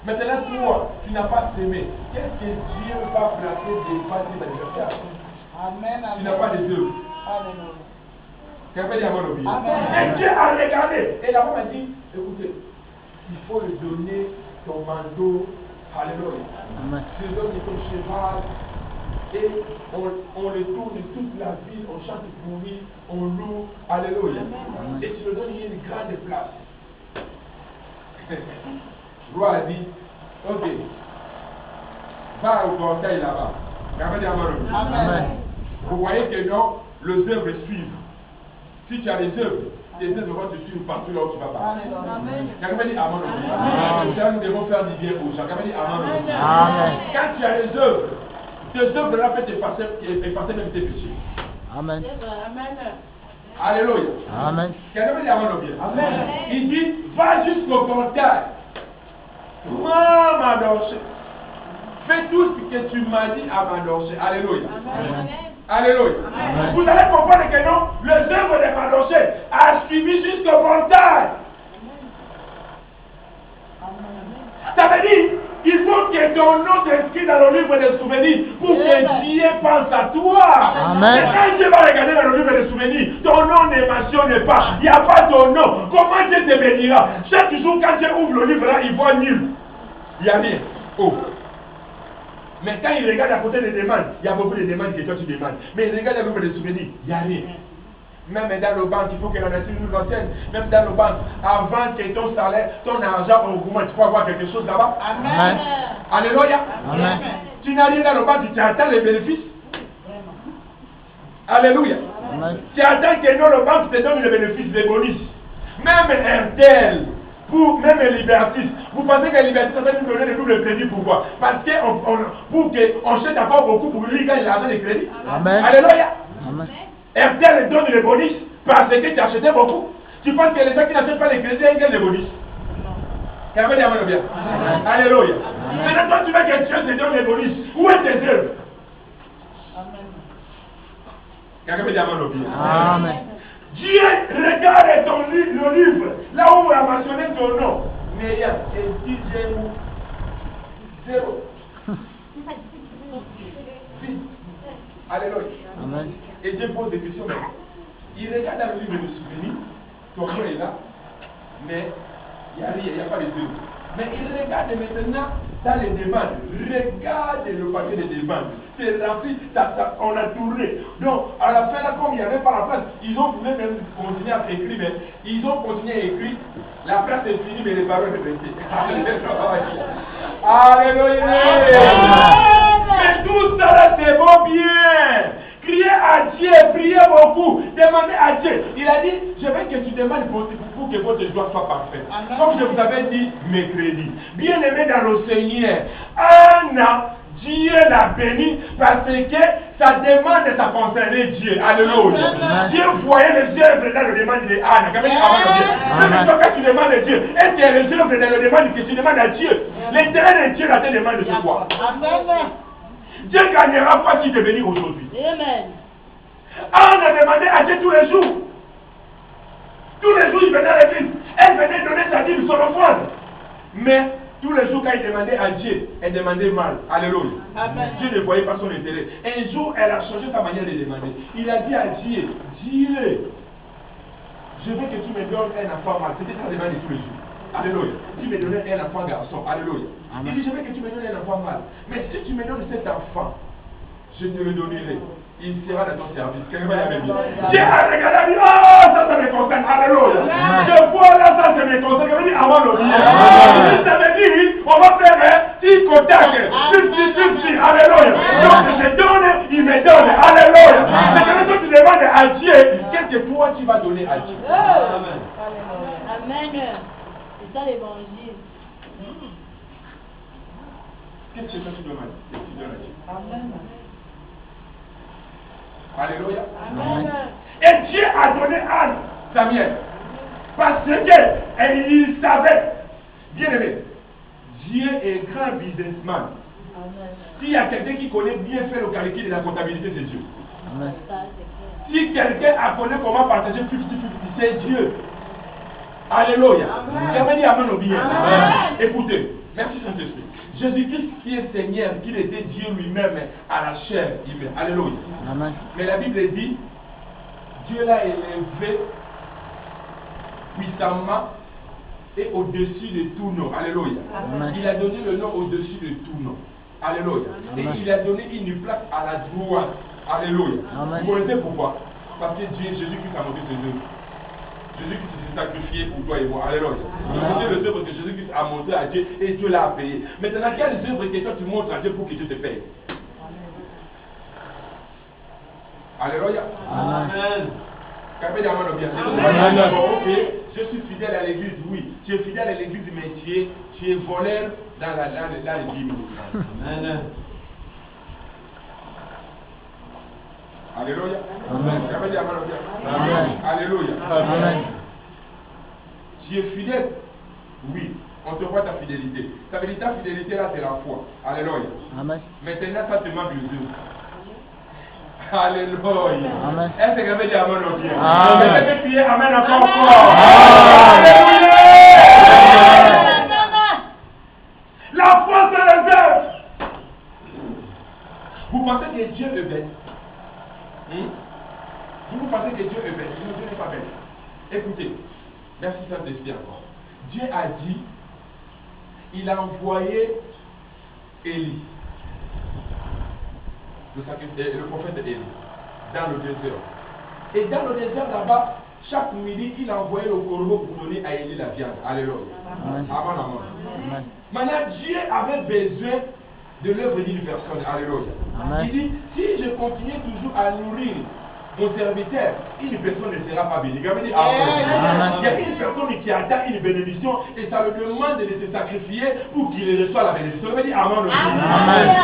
Maintenant, toi, tu n'as pas semé. Qu'est-ce que Dieu va placer devant ta liberté? Amen. Tu n'as pas les œuvres. Alléluia. Quelqu'un dit Amen au bien. Amen. Et Dieu a regardé. Et la femme a dit, écoutez, il faut lui donner ton manteau. Alléluia. Amen. Tu lui donnes ton cheval. Et on le tourne toute la ville, on chante pour lui, on loue. Alléluia. Amen. Et tu lui donnes une grande place. Le roi a dit, ok, va au portail là-bas. Quelqu'un dit Amen au bien. Amen. Vous voyez que non, les œuvres suivent. Si tu as les œuvres, tes œuvres vont te suivre partout là où tu vas passer. Quelqu'un dit Amen. Nous devons faire du bien aux gens. Quelqu'un dit Amen. Amen. Quand tu as les œuvres, tes œuvres là peuvent effacer même tes péchés. Amen. Alléluia. Amen. Quelqu'un dit Amen. Il dit, va jusqu'au portail. Prends ma marche. Fais tout ce que tu m'as dit à Mandorché. Alléluia. Alléluia. Amen. Vous allez comprendre que non, le œuvre de Mandorché a suivi jusqu'au portail. Ça veut dire, il faut que ton nom s'inscrit dans le livre des souvenirs pour que Dieu pense à toi. Amen. Et quand Dieu va regarder dans le livre des souvenirs, ton nom ne mentionne pas. Il n'y a pas ton nom. Comment Dieu te bénira? Chaque jour, quand Dieu ouvre le livre là, il voit nul. Il n'y a rien. Oh. Mais quand il regarde à côté des demandes, il y a beaucoup de demandes que toi tu demandes. Mais il regarde le livre des souvenirs, il n'y a rien. Même dans nos banques, il faut que la nature nous retienne. Même dans nos banques, avant que ton salaire, ton argent augmente, tu peux avoir quelque chose là-bas. Amen. Alléluia. Amen. Tu n'as rien dans nos banques, tu attends les bénéfices. Alléluia. Amen. Tu attends que non, le banque te donne les bénéfices, les bonus. Même Intel, pour même les libertis. Vous pensez que les libertis va nous donner le double crédit, pourquoi? Parce que pour qu'on achète encore beaucoup pour lui gagner l'argent de crédit. Amen. Alléluia. Amen. RTL donne les bonus parce que tu as acheté beaucoup. Tu penses que les gens qui n'achètent pas les crédits, ils gagnent les bonus? Quelqu'un dit Amen bien. Alléluia. Maintenant, toi, tu veux que Dieu te donne les bonus. Où est tes œuvres? Quelqu'un dit Amen bien. Amen. Dieu regarde ton le livre, là où on a mentionné ton nom. Mais rien. Et dit zéro. Alléluia. Amen. Et Dieu pose des questions. Il regarde dans le livre de souvenirs, ton nom est là, mais il n'y a rien, il n'y a pas les œuvres. Mais il regarde maintenant dans les demandes. Regarde le papier des demandes. C'est rempli, on a tourné. Donc, à la fin, là, comme il n'y avait pas la place, ils ont voulu même continuer à écrire, mais ils ont continué à écrire. La place est finie, mais les paroles sont restées. Alléluia. Mais tout ça là, c'est bon bien. Criez à Dieu, priez beaucoup, demandez à Dieu. Il a dit, je veux que tu demandes pour que votre joie soit parfaite. Comme je vous avais dit mercredi. Bien aimé dans le Seigneur, Anna, Dieu l'a béni parce que sa demande, ça concernait Dieu. Alléluia. Dieu voyait les œuvres dans le demande de Anna. Même quand tu demandes à Dieu, est-ce qu'il y a les œuvres dans le demande que tu demandes à Dieu? L'intérêt de Dieu là te demande de toi. Amen. Dieu ne gagnera pas si tu es béni aujourd'hui. Amen. Anne a demandé à Dieu tous les jours. Tous les jours, il venait à l'église. Elle venait donner sa dîme, son offrande. Mais tous les jours, quand il demandait à Dieu, elle demandait mal. Alléluia. Amen. Dieu ne voyait pas son intérêt. Un jour, elle a changé sa manière de demander. Il a dit à Dieu, Dieu, je veux que tu me donnes un enfant mal. C'était sa demande tous les jours. Alléluia. Tu me donnes un enfant garçon. Alléluia. Il dit, je veux que tu me donnes un enfant mal. Mais si tu me donnes cet enfant, je te le donnerai. Il sera dans ton service. Quelqu'un va y aller. Dieu a regardé, oh, ça me concerne. Alléluia. Je vois là, ça Alléluia. Ça veut dire, on va faire 6 contacts. Alléluia. Donc je donne, il me donne. Alléluia. Maintenant, quand tu demandes à Dieu, qu'est-ce que toi tu vas donner à Dieu? Amen. C'est ça l'évangile. Qu'est-ce que toi tu donnes à Dieu? Amen. Alléluia. Amen. Et Dieu a donné à Samuel. Parce qu'il savait. Bien aimé, Dieu est grand businessman. S'il y a quelqu'un qui connaît bien faire le calcul de la comptabilité, c'est Dieu. Amen. Si quelqu'un a connu comment partager 50-50, c'est Dieu. Alléluia. J'aimerais dire Amen au bien. Écoutez, merci Saint-Esprit. Jésus-Christ qui est Seigneur, qui était Dieu lui-même à la chair humaine. Alléluia. Amen. Mais la Bible dit, Dieu l'a élevé puissamment et au-dessus de tout nom. Alléluia. Amen. Il a donné le nom au-dessus de tout nom. Alléluia. Et Amen. il a donné une place à la droite. Alléluia. Amen. Vous connaissez pourquoi? Parce que Dieu, Jésus-Christ a montré ses œuvres. Jésus-Christ s'est sacrifié pour toi et moi. Alléluia. C'est les œuvres que Jésus-Christ a montré à Dieu et Dieu l'a payé. Maintenant, quelles œuvres que toi tu montres à Dieu pour que Dieu te paye? Alléluia. Amen. Capé d'Amen bien. Amen. Ok, je suis fidèle à l'église, oui. Tu es fidèle à l'église, mais tu es voleur dans les dîmes. Amen. Alléluia. Amen. Capé d'Amen bien. Amen. Alléluia. Amen. Tu es fidèle, oui. On te voit ta fidélité. Ça veut dire ta fidélité là, c'est la foi. Alléluia. Amen. Maintenant, ça te manque les œuvres. Alléluia. Amen. Est-ce que vous avez dit Amen au bien? Amen. Est-ce que tu es Amen encore fort? Amen. Alléluia. La foi se révèle. Vous pensez que Dieu est bête? Vous pensez que Dieu est bête? Non, Dieu n'est pas bête. Écoutez, merci Saint-Esprit encore. Dieu a dit, il a envoyé Élie, le prophète Élie, dans le désert. Et dans le désert là-bas, chaque midi, il a envoyé le corbeau pour donner à Élie la viande. Alléluia. Amen. Amen. Maintenant, Dieu avait besoin de l'œuvre d'une personne. Alléluia. Amen. Il dit, si je continue toujours à nourrir mon serviteur, une personne ne sera pas bénie. Amen. Il y a une personne qui attend une bénédiction et ça le demande de se sacrifier pour qu'il reçoive la bénédiction. Ça veut dire Amen.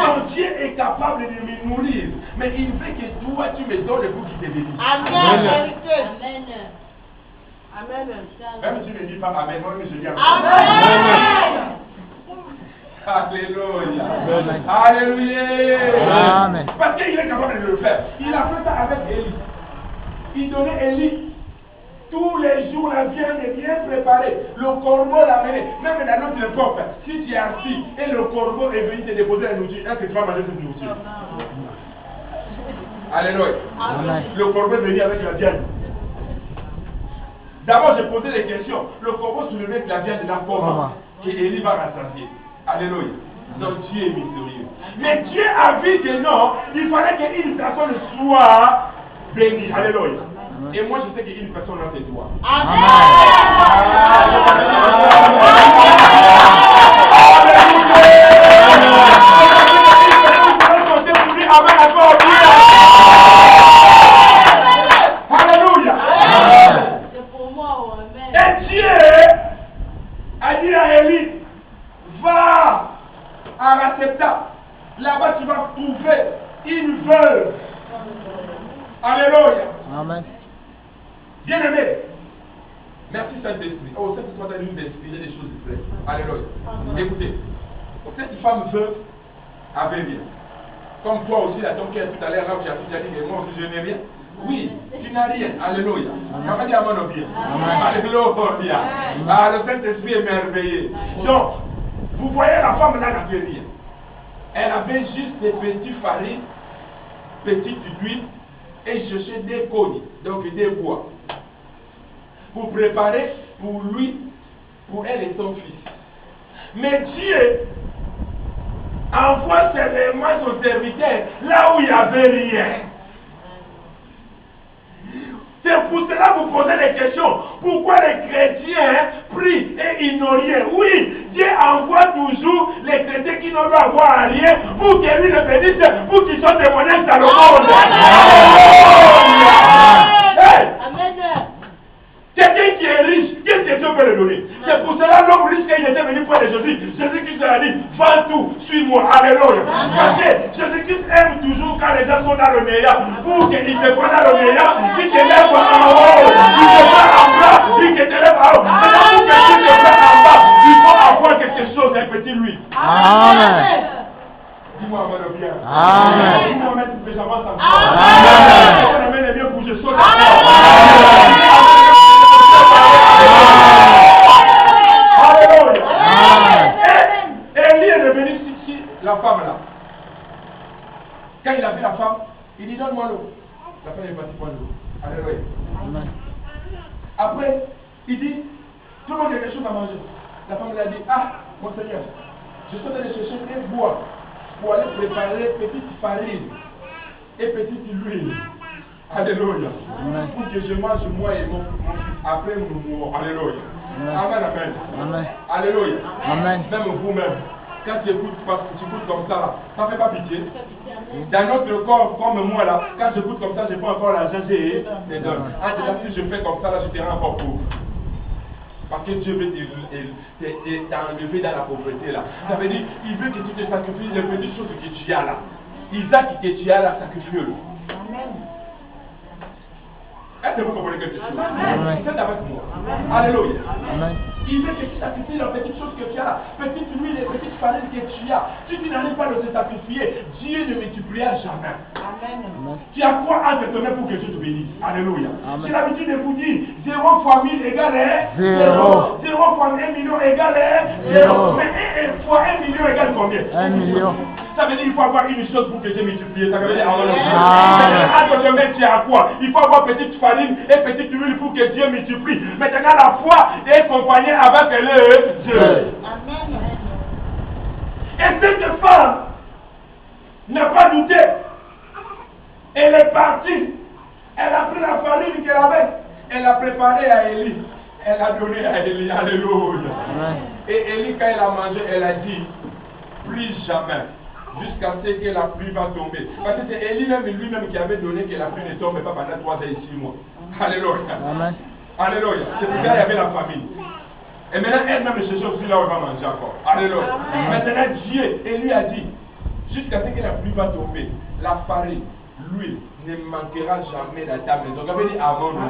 Donc Dieu est capable de me nourrir, mais il veut que toi tu me donnes pour qu'il te bénisse. Amen. Amen. Amen. Même si tu ne dis pas Amen, moi je dis Amen. Amen. Alléluia. Amen. Alléluia. Amen. Parce qu'il est capable de le faire. Il a fait ça avec Élie. Il donnait Élie tous les jours la viande est bien préparée. Le corbeau l'a mené. Même dans notre époque, si tu es assis et le corbeau est venu te déposer la nourriture, est-ce que tu vas manger cette nourriture? Alléluia. Amen. Le corbeau est venu avec la viande. D'abord, j'ai posé des questions. Le corbeau soulevait avec la viande de la pomme que Élie va rassasier. Alléluia. Donc Dieu est mystérieux. Mais Dieu a vu que non, il fallait qu'une personne soit bénie. Alléluia. Et moi je sais qu'une personne là c'est toi. Amen. Alléluia. C'est pour moi, amen. Et Dieu a dit à Élie, va à Rapha. Là-bas tu vas trouver une veuve. Alléluia. Amen. Bien aimé. Merci Saint-Esprit. Oh, cette histoire t'a nous d'inspirer des choses vraies. Alléluia. Écoutez, cette femme veuve avait rien. Comme toi aussi, là, ton cœur tout à l'heure, là où tu as dit, mais moi aussi je n'ai rien. Oui, tu n'as rien. Alléluia. On va dire Amen au bien. Alléluia. Ah, le Saint-Esprit est merveilleux. Donc, vous voyez la femme là n'avait rien. Elle avait juste des petits farines, petites huiles, et cherchait des cognes, donc des bois, pour préparer pour lui, pour elle et son fils. Mais Dieu envoie seulement son serviteur là où il n'y avait rien. C'est pour cela que vous posez des questions. Pourquoi les chrétiens prient et ils n'ont rien? Oui, pas avoir un lien pour que lui le bénisse, pour qu'il soit témoignage dans le monde. Hey! Quelqu'un qui est riche, qu'est-ce que Dieu peut le donner? C'est pour cela l'homme riche, quand il était venu près de Jésus, Jésus-Christ a dit, vends tout, suis-moi, alléluia. Parce que Jésus-Christ aime toujours quand les gens sont dans le meilleur, pour qu'ils te prennent dans le meilleur, il te lève en haut, il te met en bas, il te lève en haut. Maintenant, pour que tu te mets en bas, il faut avoir quelque chose, un petit lui. Amen. Dis-moi, amen, le bien. Amen. Dis-moi, amen, tu peux j'avance en Amen. On amène les biens pour que je saute. Alléluia. Élie est devenu ici, la femme là. Quand il a vu la femme, il dit donne-moi l'eau. La femme est partie prendre l'eau. Alléluia. Amen. Après, il dit tout le monde a quelque chose à manger. La femme lui a dit ah, mon Seigneur, je suis allé chercher un bois pour aller préparer petite farine et petite huile. Alléluia. Amen. Pour que je mange moi et mon fils après nous mourons. Alléluia. Amen, amen. Amen. Alléluia. Amen. Même vous-même, quand tu écoutes comme ça là, ça ne fait pas pitié. Dans notre corps, comme moi là, quand j'écoute comme ça, je prends encore l'argent et je donne. En tout cas, si je fais comme ça là, je te rends encore pauvre. Parce que Dieu veut t'enlever dans la pauvreté là. Ça veut dire, il veut que tu te sacrifies les petites choses que tu as là. Isaac que tu as là, sacrifie-le. Amen. Est-ce que vous comprenez quelque chose? Amen. C'est avec moi. Alléluia. Amen. Il veut que tu sacrifies les petites choses que tu as là, petite huile et petite farine que tu as. Si tu n'arrives pas à te sacrifier, Dieu ne multipliera jamais. Amen. Tu as quoi entre tes mains pour que Dieu te bénisse? Alléluia. Amen. J'ai l'habitude de vous dire 0 fois 1000 égale 0. 0 fois 1 million égale 0. Mais 1 fois 1 million égale combien? 1 million. Ça veut dire qu'il faut avoir une chose pour que Dieu multiplie. Ça veut dire Amen. entre tes mains, tu as quoi? Il faut avoir petite farine et petite huile pour que Dieu multiplie. Maintenant, la foi est accompagnée avec le Dieu. Amen. Et cette femme n'a pas douté. Elle est partie. Elle a pris la farine qu'elle avait. Elle a préparé à Élie. Elle a donné à Élie. Alléluia. Amen. Et Élie, quand elle a mangé, elle a dit, plus jamais. Jusqu'à ce que la pluie va tomber. Parce que c'est Élie lui-même qui avait donné que la pluie ne tombe pas pendant 3 ans et 6 mois. Alléluia. Amen. Alléluia. C'est pour ça qu'il y avait la famine. Et maintenant, elle-même cherche aussi là où elle va manger encore. Alléluia. Maintenant, Dieu, et lui a dit, jusqu'à ce que la pluie va tomber, la farine, l'huile ne manquera jamais dans ta maison. Donc, on dit Amen.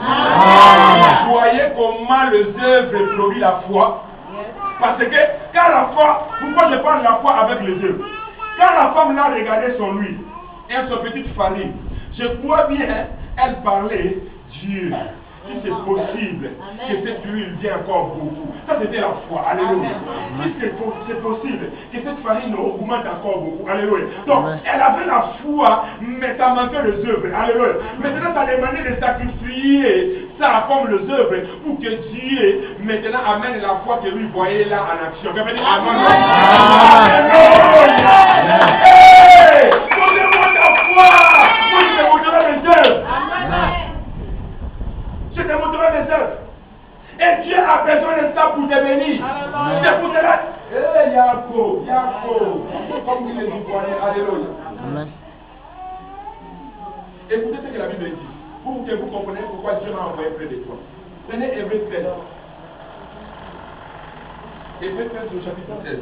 Voyez comment les œuvres produisent la foi. Parce que quand la foi, pourquoi je parle de la foi avec les œuvres? Quand la femme là regardait son huile et son petite farine, je crois bien, elle parlait Dieu. Si c'est possible que cette huile vienne encore beaucoup. Ça c'était la foi. Alléluia. Si c'est possible que cette farine augmente encore beaucoup. Alléluia. Donc elle avait la foi, mais ça manquait les œuvres. Alléluia. Maintenant ça demandait de sacrifier ça comme les œuvres pour que Dieu maintenant amène la foi que lui voyait là en action. Amen. Alléluia. Hey! Donnez-moi ta foi. Oui, je vous donnerai les œuvres. Je te montrerai mes œuvres. Et Dieu a besoin de ça pour te bénir. C'est pour cela. Eh, Yako. Comme il est dit, alléluia. Amen. Écoutez ce que la Bible dit. Pour que vous compreniez pourquoi Dieu m'a envoyé près de toi. Prenez Hébreux 13. Hébreux 13 au chapitre 16.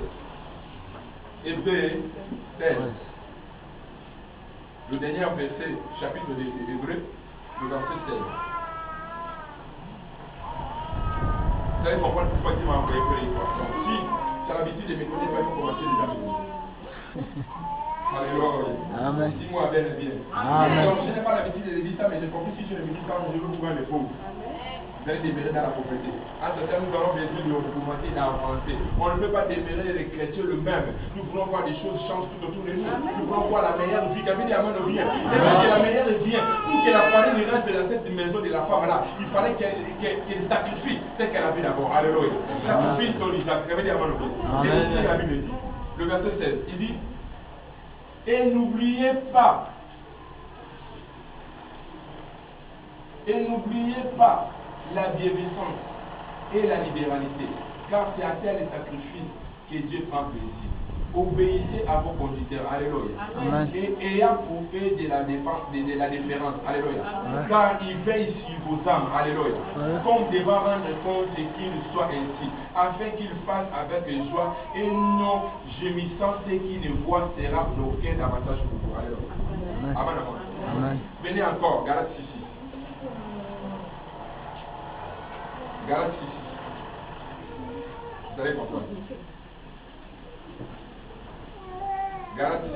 Hébreux 16. Le dernier verset, chapitre de Hébreux, le verset 16. Vous allez comprendre pourquoi Dieu m'a envoyé près de toi. Donc, si tu as l'habitude de me connaître, il faut commencer déjà à me connaître. Alléluia. Amen. Dis-moi bien. Amen. Donc, je n'ai pas l'habitude de dire ça, mais j'ai compris si je ne me dis pas, je veux pouvoir les pauvres. Vous allez demeurer dans la pauvreté. En ce temps, nous allons bien sûr nous augmenter et avancer. On ne peut pas demeurer les chrétiens le même. Nous voulons voir des choses changer tout autour de nous. Nous voulons voir la meilleure vie. Qu'avait dit Amen vient. Et parce que la meilleure vient, pour que la farine rentre dans cette maison de la femme là, il fallait qu'elle sacrifie ce qu'elle a vu d'abord. Alléluia. Sacrifie son Isaac. Qu'avait dit Amen vient. Et c'est ce que la Bible dit. Le verset 16, il dit, et n'oubliez pas la bienveillance et la libéralité, car c'est à tel sacrifice que Dieu prend plaisir. obéissez à vos conducteurs. Alléluia. Amen. Et ayant prouvé de la différence. Alléluia. Amen. Car il veille sur vos âmes. Alléluia. Amen. Comme devant rendre compte qu'il soit ainsi, afin qu'il fasse avec joie et non gémissant ce qui ne voit sera aucun avantage pour vous. Alléluia. Amen. Amen. Amen. Venez encore, Galates 6. Galates 6. Vous allez comprendre. Galates 6.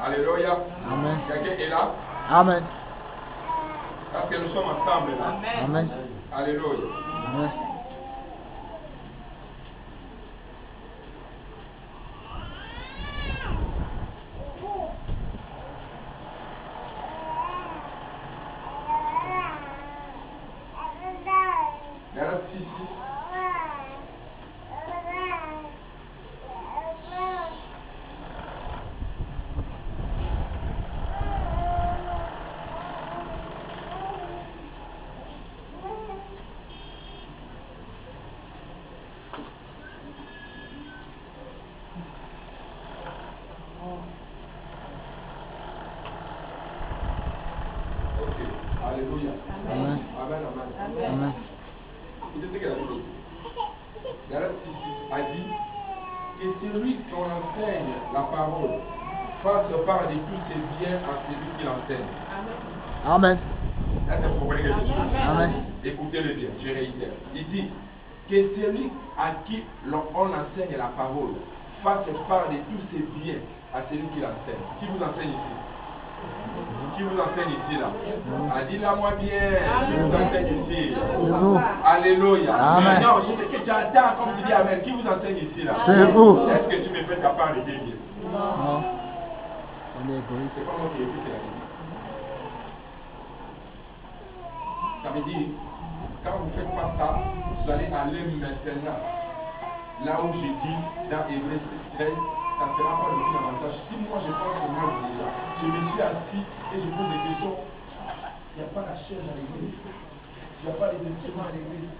Alléluia. Amen. Quelqu'un est là? Amen. Parce que nous sommes ensemble là. Amen. Alléluia. Amen. Galates 6. Ok. Alléluia. Amen. Amen. Amen. Amen. Écoutez ce qu'elle a dit. Galates 6 a dit que celui qu'on enseigne la parole fasse part de tous ses biens à celui qui l'enseigne. Amen. Là, c'est pour quelque chose. Amen. Écoutez-le bien, je réitère. Il dit que celui à qui on enseigne la parole fasse part de tous ses biens à celui qui l'enseigne. Qui vous enseigne ici? Qui vous enseigne ici là? Ah, dis-la moi bien. Qui vous enseigne ici? C'est vous. Alléluia. Amen. Non, je sais que tu attends comme tu dis Amen. Qui vous enseigne ici là? C'est vous. Est-ce que tu me fais ta part de tes biens? Non. On est égoïste. C'est pas moi qui ai écouté la Bible. Ça veut dire, quand vous ne faites pas ça, vous allez aller maintenant. Là où je dis, dans Hébreux 13, ça ne sera pas aucun avantage. Si moi je pense au mal déjà, je me suis assis et je pose des questions, il n'y a pas la chaise à l'église. Il n'y a pas les instruments à l'église.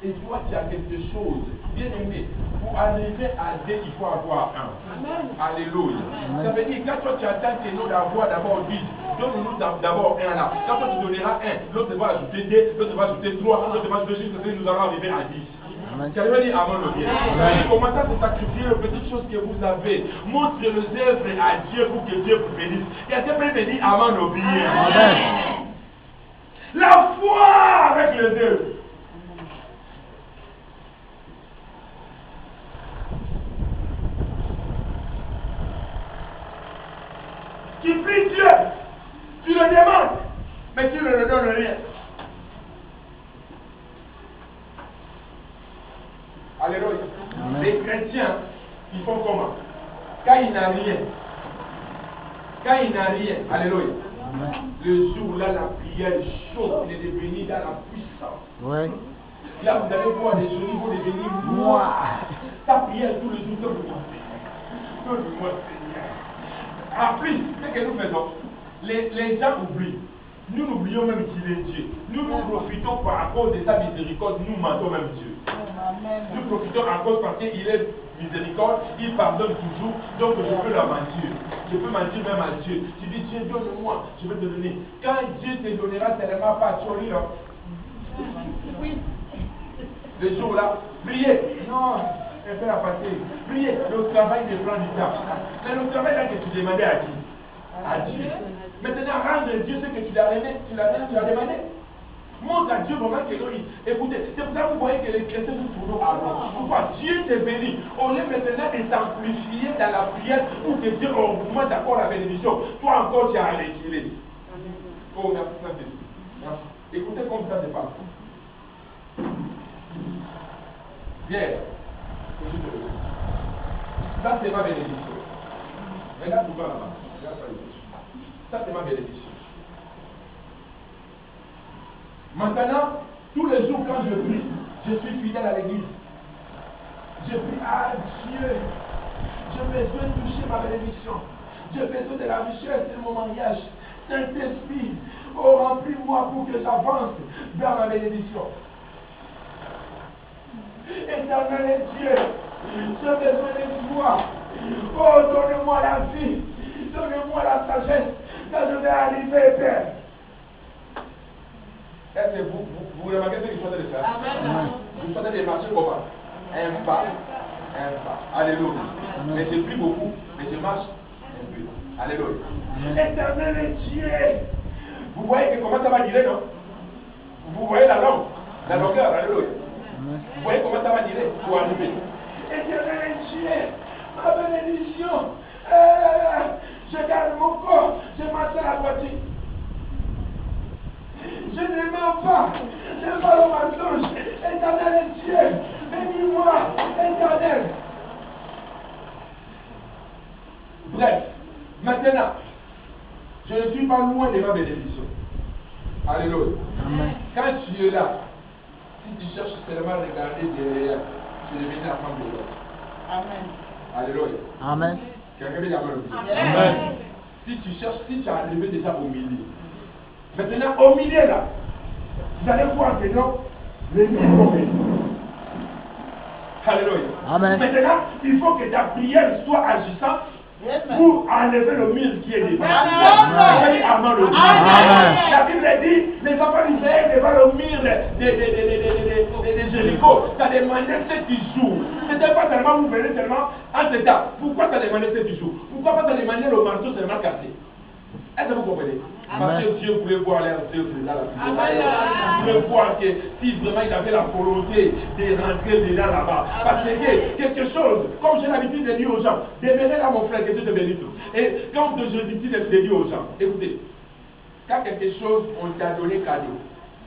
Et toi, tu as quelque chose. Bien aimé, pour arriver à deux, il faut avoir un. Amen. Alléluia. Ça veut dire, quand toi tu attends que nous d'avoir d'abord 10, donne-nous d'abord un là. Quand toi tu donneras un, l'autre va ajouter 2, l'autre va ajouter 3, l'autre va ajouter 6, nous allons arriver à 10. Tu as dire Amen au bien. Commencez à sacrifier les petites choses que vous avez. Montre les œuvres à Dieu pour que Dieu vous bénisse. Et à ce moment me dit Amen au bien. Amen. La foi avec les œuvres. Tu pries Dieu, tu le demandes, mais tu ne le donnes rien. Alléluia. Les chrétiens, ils font comment? Quand il n'a rien, alléluia. Amen. Le jour-là, la prière est chaude, il est devenu dans la puissance. Oui. Là, vous allez voir des journées, vous devenir moi. Ta prière tous les jours, donne-moi Seigneur. Donne-moi Seigneur. En plus, ce que nous faisons, les gens oublient. Nous n'oublions même qu'il est Dieu. Nous profitons à cause de sa miséricorde, nous mentons même Dieu. Nous profitons à cause parce qu'il est miséricorde, il pardonne toujours, donc je peux la mentir. Je peux mentir même à Dieu. Tu dis Dieu, donne-moi, je vais te donner. Quand Dieu te donnera tellement pas, tu auras. Oui. Le jour-là, priez. Non, elle fait la fatigue. Priez. Le travail te prend du temps. Mais le travail là que tu demandais à qui? À Dieu. Maintenant, rendre Dieu ce que tu l'as demandé. Montre à Dieu vraiment que oui. Écoutez, c'est pour ça que vous voyez que les chrétiens nous tournent à l'eau. Pourquoi Dieu te bénit? On est maintenant de s'amplifier dans la prière pour que Dieu augmente encore la bénédiction. Toi encore, tu as l'équilibre. Oh, merci Saint-Esprit. Écoutez comme ça se passe. Pierre, ça c'est ma bénédiction. Regarde tout là-bas. Ça c'est ma bénédiction. Maintenant, tous les jours quand je prie, je suis fidèle à l'église. Je prie à Dieu. J'ai besoin de toucher ma bénédiction. J'ai besoin de la richesse de mon mariage. Saint-Esprit, oh, remplis-moi pour que j'avance vers ma bénédiction. Éternel Dieu, j'ai besoin de toi. Oh, donne-moi la vie, donne-moi la sagesse, quand je vais arriver, Père. Est-ce que vous remarquez ce que je suis en train de faire? Je suis en train de marcher comment? Un pas. Alléluia. Mais je prie beaucoup, mais je marche un peu. Alléluia. Éternel Dieu, vous voyez que comment ça va dire, non? Vous voyez la langue, la longueur, alléluia. Vous voyez comment ça va dire pour arriver. Éternel Dieu, ma bénédiction, je garde mon corps, je marche à la voiture. Je ne mens pas, je parle au mensonge. Éternel Dieu, bénis-moi, éternel. Bref, maintenant, je ne suis pas loin de ma bénédiction. Alléluia. Quand tu es là, si tu cherches seulement à regarder derrière, tu deviens la femme de l'autre. Amen. Alléluia. Amen. Quelqu'un dit Amen. Amen. Si tu cherches, si tu es arrivé déjà au milieu. Maintenant, au milieu là, vous allez voir que non, les murs vont venir. Alléluia. Amen. Maintenant, il faut que ta prière soit agissante pour enlever le mur qui est devant. Amen. Amen. La Bible dit, les enfants d'Israël devant le mur de Jéricho, ça demandait 7 jours. Ce n'était pas seulement vous venez seulement en cet temps. Pourquoi ça demandait 7 jours? Pourquoi pas ça demandait le marteau seulement cassé? Est-ce que vous comprenez? Parce que Dieu voulait voir l'air de dans la prière. Il voulait voir que si vraiment il avait la volonté de rentrer dedans là-bas. Parce que quelque chose, comme j'ai l'habitude de dire aux gens, demeurez là mon frère, que Dieu te bénisse. Et quand je dis de dire aux gens, écoutez, quand quelque chose on t'a donné cadeau,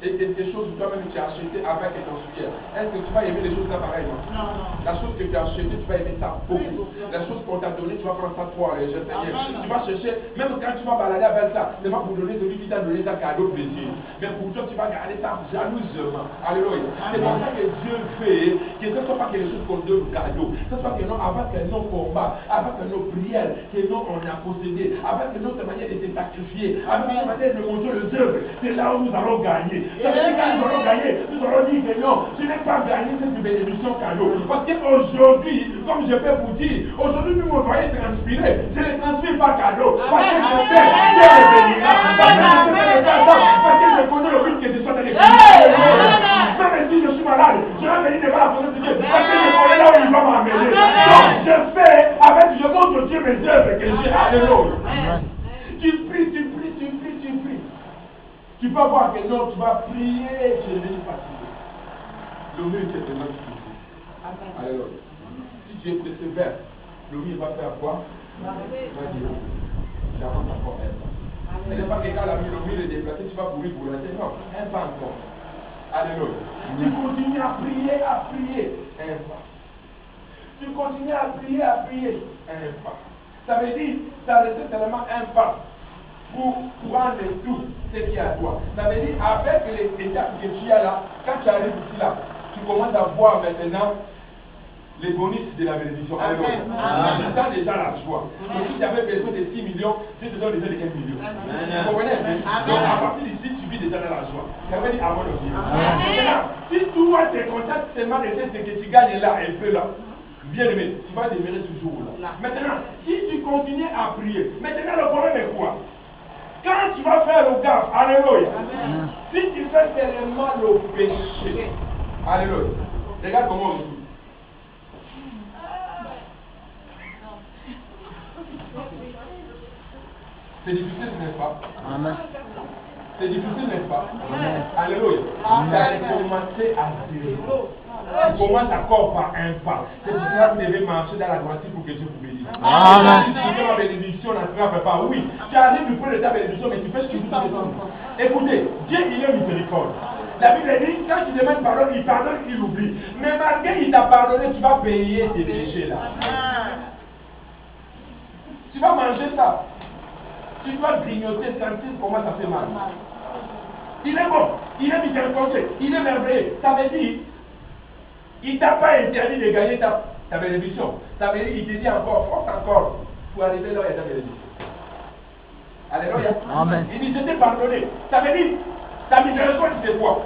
et quelque chose que toi-même tu as acheté avec ton soutien, est-ce que tu vas aimer les choses là pareil? Non. La chose que tu as acheté, tu vas aimer ça beaucoup. La chose qu'on t'a donnée, tu vas prendre ça toi, les jeunes. Tu vas chercher, même quand tu vas balader avec ça, c'est pas pour donner celui qui t'a donné ça cadeau plaisir. Mais pour toi, tu vas garder ça jalousement. Alléluia. C'est pour ça que Dieu fait que ce ne soit pas quelque chose qu'on donne cadeau. Ce soit que non, avant que nos combats, avant que nos prières, que nous on a possédé, avant que notre manière de se sacrifier, avant que notre manière de montrer les œuvres, c'est là où nous allons gagner. Ça veut dire que quand nous allons gagner, nous allons dire que non, je n'ai pas gagné cette bénédiction cadeau. Parce qu'aujourd'hui, comme je peux vous dire, aujourd'hui, vous me voyez transpirer, je ne transpire pas cadeau. Parce que je sais, Dieu me bénira. Parce que je connais le but que je sois dans les même si je suis malade, je vais venir devant la présence de Dieu. Parce que je connais là où il va m'amener. Donc, je fais avec, je montre Dieu mes œuvres que j'ai. Alléluia. Tu pries. Tu peux voir que non, tu vas prier, tu es venu fatigué. Le mur c'est vraiment difficile. Alors, si tu es persévère, le mur va faire quoi? Il va dire, j'avance encore un pas. Ce n'est pas que quand le mur est déplacé, tu vas courir pour le rester. Non, un pas encore. Alléluia. Tu continues à prier, un pas. Tu continues à prier, un pas. Ça veut dire, ça reste seulement un pas. Pour prendre tout ce qui est à toi. Ça veut dire, avec les étapes que tu as là, quand tu arrives ici là, tu commences à voir maintenant les bonus de la bénédiction. Tu sens déjà la joie. Donc, si tu avais besoin de 6 millions, tu te donnes déjà de 15 millions. Vous comprenez? Donc, à partir d'ici, tu vis déjà dans la joie. Ça veut dire avant de vivre. Maintenant, si toi, tu es content seulement de ce que tu gagnes là, un peu là, bien aimé, tu vas demeurer toujours là. Maintenant, si tu continues à prier, maintenant le problème est quoi? Quand tu vas faire le gaffe, alléluia, si tu fais seulement le péché, alléluia, regarde comment on dit. C'est difficile, n'est-ce pas? Amen. C'est difficile, n'est-ce pas? Amen. Alléluia. Ça a commencé à zéro. Tu commences encore par un pas. C'est pour ça que vous devez marcher dans la droiture pour que Dieu vous bénisse. Amen. Si tu fais ma bénédiction, on n'attrape pas. Oui, tu arrives du point de ta bénédiction, mais tu fais ce que tu fais. Écoutez, Dieu, il est miséricorde. La Bible dit, quand tu demandes pardon, il pardonne, il oublie. Mais malgré qu'il t'a pardonné, tu vas payer tes péchés là. Tu vas manger ça. Tu dois grignoter, sentir comment ça fait mal. Il est bon, il est miséricordieux, il est merveilleux. Ça veut dire, il ne t'a pas interdit de gagner ta bénédiction. Ça veut dire, il te dit encore, force encore, pour arriver là où il y a ta bénédiction. Alléluia. Amen. Il dit, je t'ai pardonné. Ça veut dire, ta miséricorde, c'est quoi?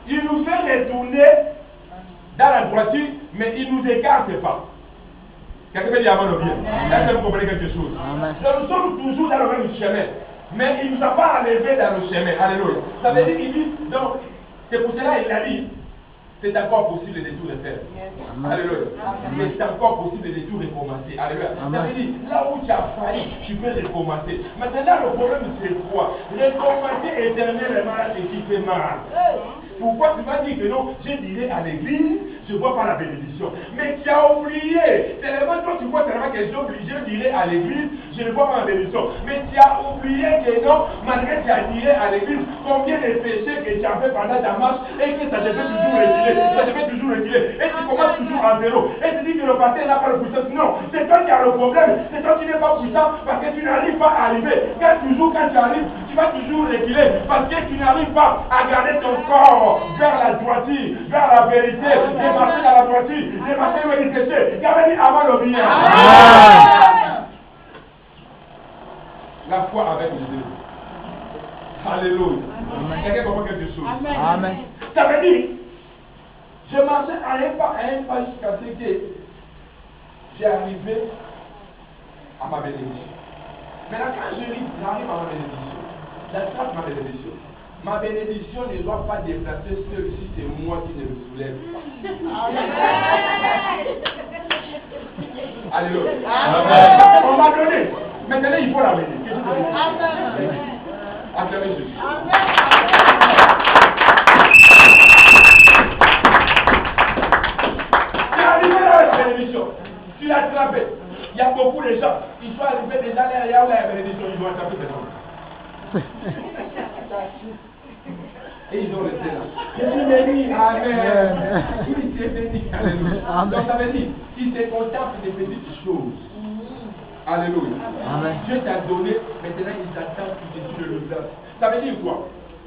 Il nous fait retourner dans la droiture, mais il ne nous écarte pas. Quelqu'un peut dire amen ou bien? Est-ce que vous comprenez quelque chose? Donc, nous sommes toujours dans le même chemin. Mais il ne nous a pas enlevés dans le chemin. Alléluia. Ça veut dire qu'il dit, donc, c'est pour cela qu'il a dit, c'est encore possible de tout refaire. Alléluia. Mais c'est encore possible de tout recommencer. Alléluia. Ça veut dire, là où tu as failli, tu peux recommencer. Maintenant, le problème, c'est quoi? Recommencer éternellement ce qui fait mal. Pourquoi tu m'as dit que non, je dirais à l'église, je ne vois pas la bénédiction. Mais tu as oublié. Tellement toi tu vois tellement que je dirais à l'église, je ne vois pas la bénédiction. Mais tu as oublié que non, malgré que tu as dit à l'église, combien de péchés que tu as fait pendant ta marche et que ça te fait toujours reculer. Ça te fait toujours reculer. Et tu commences toujours à zéro. Et tu dis que le pasteur n'a pas le puissance. Non, c'est toi qui as le problème. C'est toi qui n'es pas puissant parce que tu n'arrives pas à arriver. Quand tu arrives, tu vas toujours reculer parce que tu n'arrives pas à garder ton corps vers la droiture, vers la vérité, de marcher dans la droiture, de marcher vers les péchés. Qui avait dit avant le bien. La foi avec les deux. Alléluia. Quelqu'un comprend quelque chose? Amen. Ça veut dire, je marchais à un pas jusqu'à ce que j'ai arrivé à ma bénédiction. Maintenant, quand j'arrive à ma bénédiction, j'attrape ma bénédiction. Ma bénédiction ne doit pas déplacer ceux si c'est moi qui ne le soulève pas. Alléluia. On m'a donné. Maintenant, il faut la bénédiction. Acclamez Jésus. Tu es arrivé dans la bénédiction. Tu l'as attrapé. Il y a beaucoup de gens qui sont arrivés déjà là, il y a la bénédiction, ils vont attraper des gens. Et ils ont resté là. Je suis béni. Amen. Il s'est béni. Alléluia. Donc ça veut dire, il se contente des petites choses. Alléluia. Amen. Dieu t'a donné, maintenant il t'attend que tu le donnes. Ça veut dire quoi?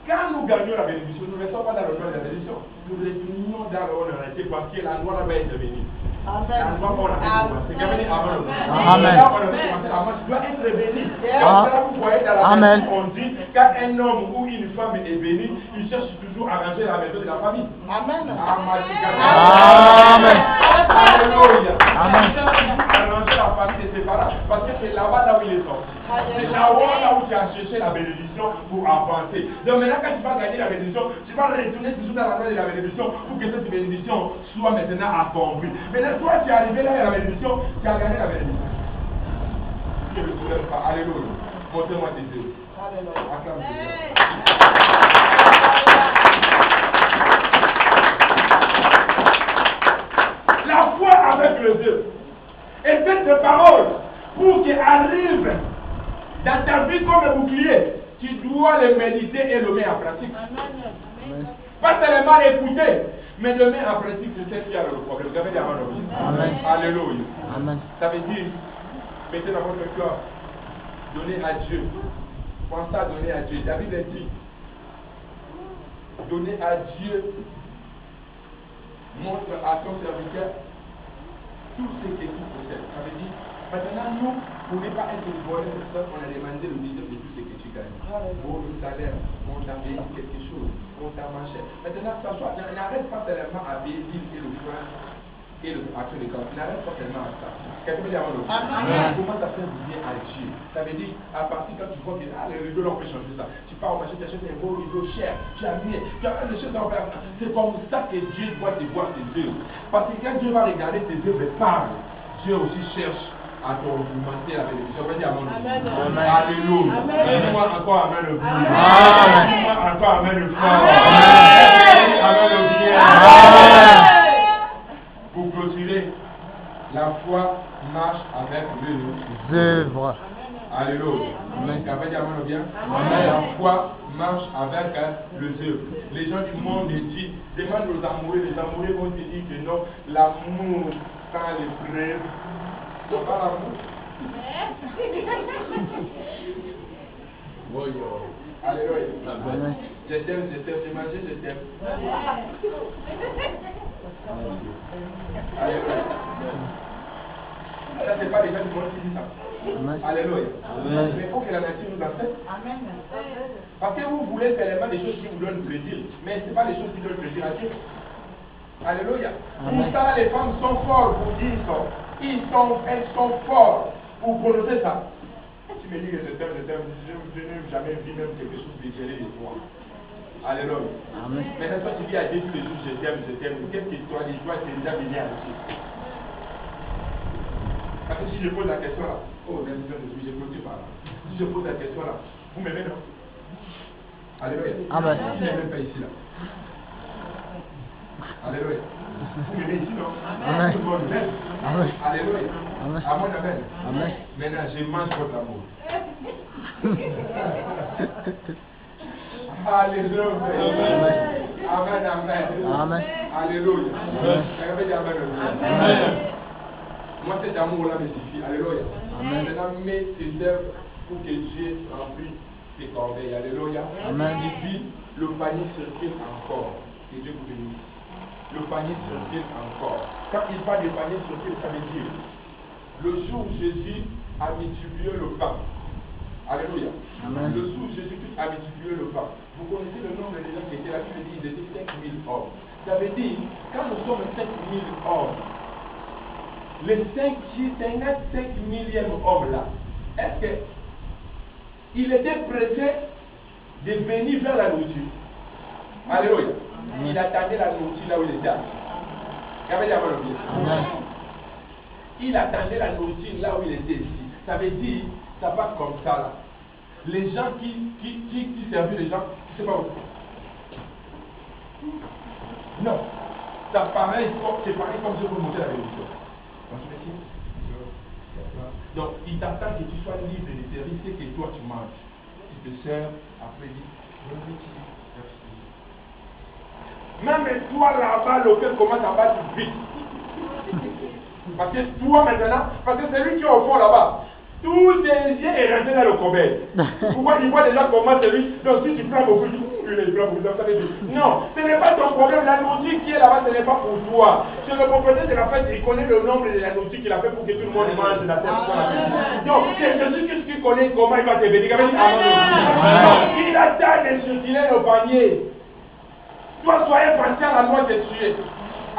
Quand nous gagnons la bénédiction, nous ne restons pas dans le nom de la bénédiction. Nous retournons dans l'honnêteté parce que la loi va être bénie. La loi on a commencé. C'est comme dit avant le Amen. Là, on a commencé avant, tu dois être béni. Comme ça, vous voyez dans la Amen. Bible, on dit quand un homme ou une femme est béni, il cherche toujours à ranger la maison de la famille. Amen. Amen. Alléluia. Amen. Arranger la famille de ses parents parce que c'est là-bas là où il est sorti. C'est là où tu as cherché la bénédiction pour avancer. Donc maintenant quand tu vas gagner la bénédiction, tu vas retourner toujours dans la main de la bénédiction pour que cette bénédiction soit maintenant accomplie. Maintenant toi tu es arrivé là à la bénédiction, tu as gagné la bénédiction. Je ne le soulève pas. Alléluia. Montrez-moi tes yeux. Acclame Jésus. La foi avec le Dieu. Et cette parole, pour qu'elle arrive dans ta vie comme un bouclier, tu dois le méditer et le mettre en pratique. Amen. Pas seulement l'écouter, mais le mettre en pratique, c'est ce qui a le problème. Vous avez dit avant le vie. Amen. Alléluia. Amen. Ça veut dire, mettez dans votre cœur, donnez à Dieu. Pensez à donner à Dieu. David a dit, donnez à Dieu, montre à ton serviteur tout ce que tu possèdes. Ça veut dire, maintenant nous, pour ne pas être volés, on a demandé le dixième de tout ce que tu gagnes. Pour le salaire, on t'a payé quelque chose, on t'a marché. Maintenant, n'arrête pas seulement à payer l'île et le frein et le action de camp. N'arrête pas seulement à ça. Quelqu'un peut dire avant le frein. Comment ça fait du bien à Dieu? Ça veut dire, à partir quand tu vois que les rideaux, on peut changer ça. Tu pars au marché, tu achètes un beau rideau cher, tu as mis, tu as des choses à faire. C'est comme ça que Dieu doit te voir tes œuvres. Parce que quand Dieu va regarder tes œuvres et parle, Dieu aussi cherche à t'augmenter la bénédiction. On va dire amen. Alléluia. Dis-moi encore amen le bien. Dis-moi encore amen le fort. Amen le bien. Pour clôturer, la foi marche avec les œuvres. Alléluia. Amen. Tu avais dit amen le bien. La foi marche avec les œuvres. Les gens du monde disent, demande aux amoureux vont te dire que non, l'amour sans les preuves. C'est pas l'amour. Alléluia. Je t'aime, j'ai mangé, je t'aime. Alléluia. Ça, c'est pas les gens du monde qui disent ça. Alléluia. Mais il faut que la nature nous accepte. Amen. Parce que vous voulez seulement des choses qui vous donnent plaisir. Mais ce n'est pas des choses qui donnent plaisir à Dieu. Alléluia. Amen. Pour ça, les femmes sont fortes pour dire ça. Elles sont fortes pour prononcer ça. Tu me dis que je t'aime, je n'ai jamais vu même quelque chose de gêné de toi. Alléluia. Amen. Maintenant, toi, tu dis à Dieu tous les jours, je t'aime. Qu'est-ce que toi, dis, toi, tu es déjà venu à Dieu. Parce que si je pose la question là, oh, Seigneur Jésus, je clôture par là. Si je pose la question là, vous m'aimez, non? Alléluia. Amen. Vous n'aimez même pas ici là. Alléluia. Vous m'aimez ici, non? Amen. Tout le monde m'aime. Amen. Alléluia. Amen. Amen, amen. Amen. Maintenant, je mange votre amour. Alléluia. Amen, amen. Amen. Alléluia. Amen. Amen. Moi, cet amour-là me suffit. Alléluia. Amen. Maintenant, mets tes œuvres pour que Dieu remplisse tes corbeilles. Alléluia. Amen. Et puis, le panier circule encore. Que Dieu vous bénisse. Le panier circule encore. Quand il parle de panier circule, ça veut dire le jour où Jésus a multiplié le pain. Alléluia. Amen. Le jour où Jésus-Christ a multiplié le pain. Vous connaissez le nombre de gens qui étaient là, qui dit ils étaient 5000 hommes. Ça veut dire, quand nous sommes 5000 hommes, les 5 millième homme là, est-ce que il était pressé de venir vers la nourriture? Alléluia. Il attendait la nourriture là où il était. Amen. Il attendait la nourriture là où il était ici. Ça veut dire, ça passe comme ça là. Les gens qui servaient les gens, c'est pas où. Non. C'est pareil comme je vous montrer la religion. Donc, il t'attend que tu sois libre de servir ce que toi tu manges. Tu te sers, après dit, merci. Même toi là-bas, le cœur commence à battre vite. Parce que toi maintenant, parce que c'est lui qui est au fond là-bas. Tout désir est rentré dans le corbeil. Pourquoi il voit déjà comment c'est lui? Donc si tu prends beaucoup, il prend beaucoup, ça veut dire. Non, ce n'est pas ton problème. La nourriture qui est là-bas, ce n'est pas pour toi. C'est le propriétaire de la fête, il connaît le nombre de la nourriture qu'il a fait pour que tout le monde mange de la tête. Donc, c'est Jésus qui connaît comment il va te bénir. Il attend de circuler le panier. Toi, soyez patient à la loi de tuer.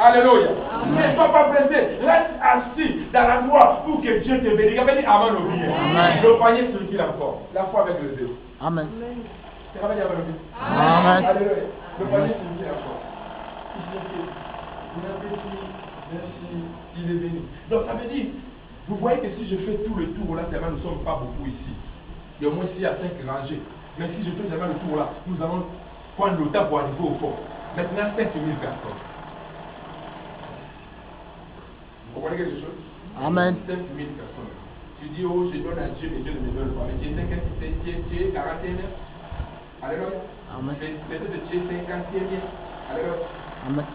Alléluia. Ne sois pas pressé. Reste assis dans la foi pour que Dieu te bénisse. Amen. Amen. Le panier circule encore. La foi avec le Dieu. Amen. Amen. Amen. Alléluia. Le panier circule encore. Merci. Il est béni. Donc ça veut dire, vous voyez que si je fais tout le tour là, nous ne sommes pas beaucoup ici. Il y a au moins 6 à 5 rangées. Mais si je fais jamais le tour là, nous allons prendre le temps pour arriver au fond. Maintenant, 5000 personnes. Vous comprenez quelque chose? Amen. 5000 personnes. Tu dis, oh, je donne à Dieu, mais Dieu ne me donne pas. Mais tu es 41e. Alléluia. Amen. Peut-être que tu es 50e. Alléluia. Amen.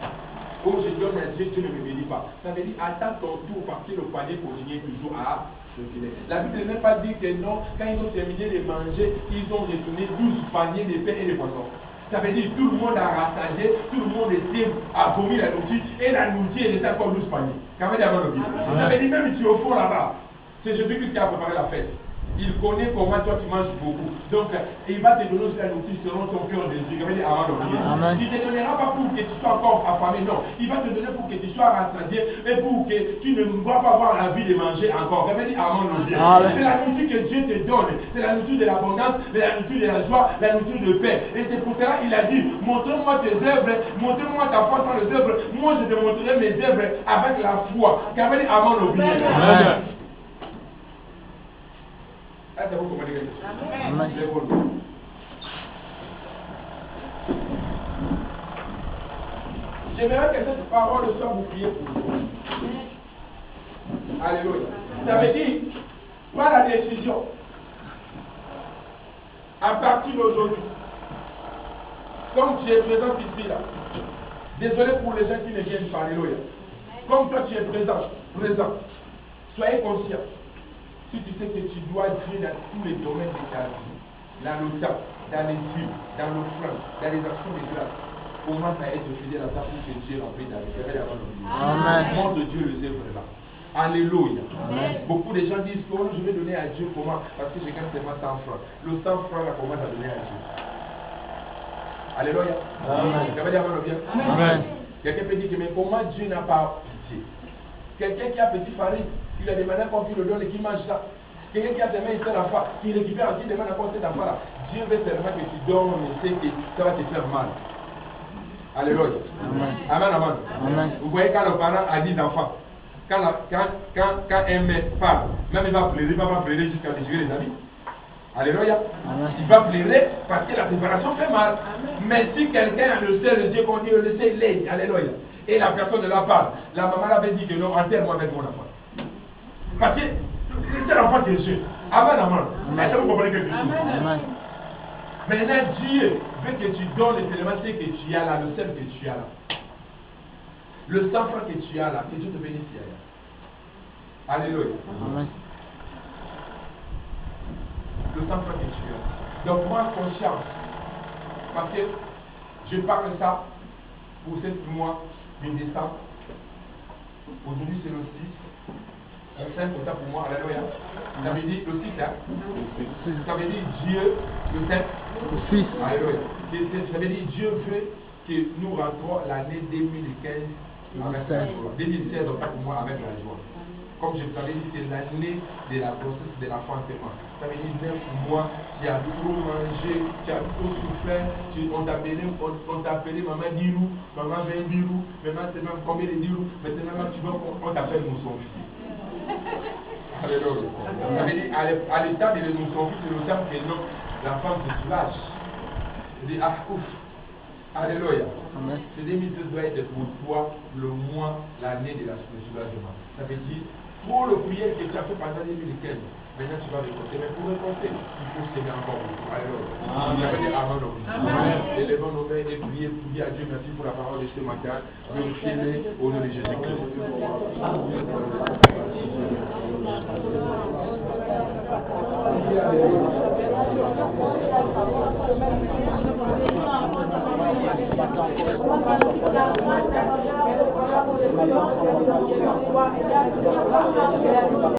Oh, je donne à Dieu, Dieu ne me bénit pas. Ça veut dire, attends ton tour parce que le panier continue toujours à circuler. La Bible ne veut pas dire que non, quand ils ont terminé de manger, ils ont retourné 12 paniers de pain et de poissons. Ça veut dire tout le monde a rassagé, tout le monde était à vomir la nourriture et la nourriture était encore 12 paniers. Ça veut dire même si tu es au fond là-bas, c'est Jésus qui a préparé la fête. Il connaît comment toi tu manges beaucoup. Donc il va te donner aussi la nourriture selon ton cœur désir. Il va dire Amen. Il ne te donnera pas pour que tu sois encore affamé, non. Il va te donner pour que tu sois rassasié et pour que tu ne vas pas avoir envie de manger encore. Il va dire Amen. C'est la nourriture que Dieu te donne. C'est la nourriture de l'abondance, c'est la nourriture de la joie, la nourriture de paix. Et c'est pour cela qu'il a dit, montre-moi tes œuvres, montre-moi ta foi dans les œuvres. Moi je te montrerai mes œuvres avec la foi. Il va dire Amen. C'est vous comprenez quelque chose? Amen. J'aimerais que cette parole soit vous prier pour vous. Alléluia. Ça veut dire, prends la décision. À partir d'aujourd'hui, comme tu es présent ici là, désolé pour les gens qui ne viennent pas, alléluia. Comme toi tu es présent, soyez conscient. Si tu sais que tu dois Dieu dans tous les domaines de ta vie, dans le temps, dans les films, dans l'offrande, dans les actions de grâce, comment ça être fidèle à ça pour que Dieu remplisse ta vie. Amen. Montre Dieu le œuvre là. Alléluia. Amen. Beaucoup de gens disent que je vais donner à Dieu comment? Parce que je gagne seulement 100 francs. Le 100 francs là, comment ça donner à Dieu? Alléluia. Amen. Ça veut dire Amen. Amen. Quelqu'un peut dire que mais comment Dieu n'a pas pitié? Quelqu'un qui a petit farine, il a demandé qu'on lui le donne et qui mange ça. Quelqu'un qui a des mains, il fait la foi, qui récupère, qui demande encore cette affaire-là. Dieu veut seulement que tu donnes et sais que ça va te faire mal. Alléluia. Amen, amen. Amen. Vous voyez quand le parent a 10 enfants, quand un mec parle, même il va pleurer jusqu'à déchirer les habits. Alléluia. Il va pleurer parce que la séparation fait mal. Mais si quelqu'un a le sait, le Dieu qu'on dit, le sait, il est. Alléluia. Et la personne de la parle. La maman avait dit que non, enterre-moi avec mon enfant. Parce que c'est l'enfant de Dieu. Amen, amen. Est-ce que vous comprenez quelque chose? Amen. Maintenant, Dieu veut que tu donnes les éléments que tu as là, le sel que tu as là. Le sang franc que tu as là, que Dieu te bénisse. Alléluia. Amen. Le sang franc que tu as. Donc, prends conscience. Parce que je parle de ça pour 7 mois de décembre. Aujourd'hui, c'est le 6. Le 5 c'est ça pour moi. Alléluia. Ça veut dire le 6, hein? Ça veut dire Dieu, le 7. Le 6. Alléluia. Ça veut dire Dieu veut que nous rentrons l'année 2015 avec la joie. 2016, donc pour moi, avec la joie. Comme je t'avais dit, c'est l'année de la grossesse de l'enfantement. Ça veut dire 9 mois, tu as trop mangé, tu as trop souffert, on t'a appelé maman Dirou, maman 20 Dirou, maintenant c'est même combien de Dirou, maintenant tu vois qu'on t'appelle mousson fils. Alléluia. Ça veut dire, à l'état de mousson fils, c'est le terme que non, la femme se soulage. Elle dit, ah ouf. Alléluia. Ce 2012 doit être pour toi le mois, l'année de la soulagement. Ça veut dire, pour le prière que tu as fait pendant 2015, maintenant tu vas récolter. Mais pour récolter, il faut s'aimer encore beaucoup. Alléluia. Amen. Élevons nos mains et prier pour dire à Dieu merci pour la parole de ce matin. Glorifiez-le au nom de Jésus-Christ.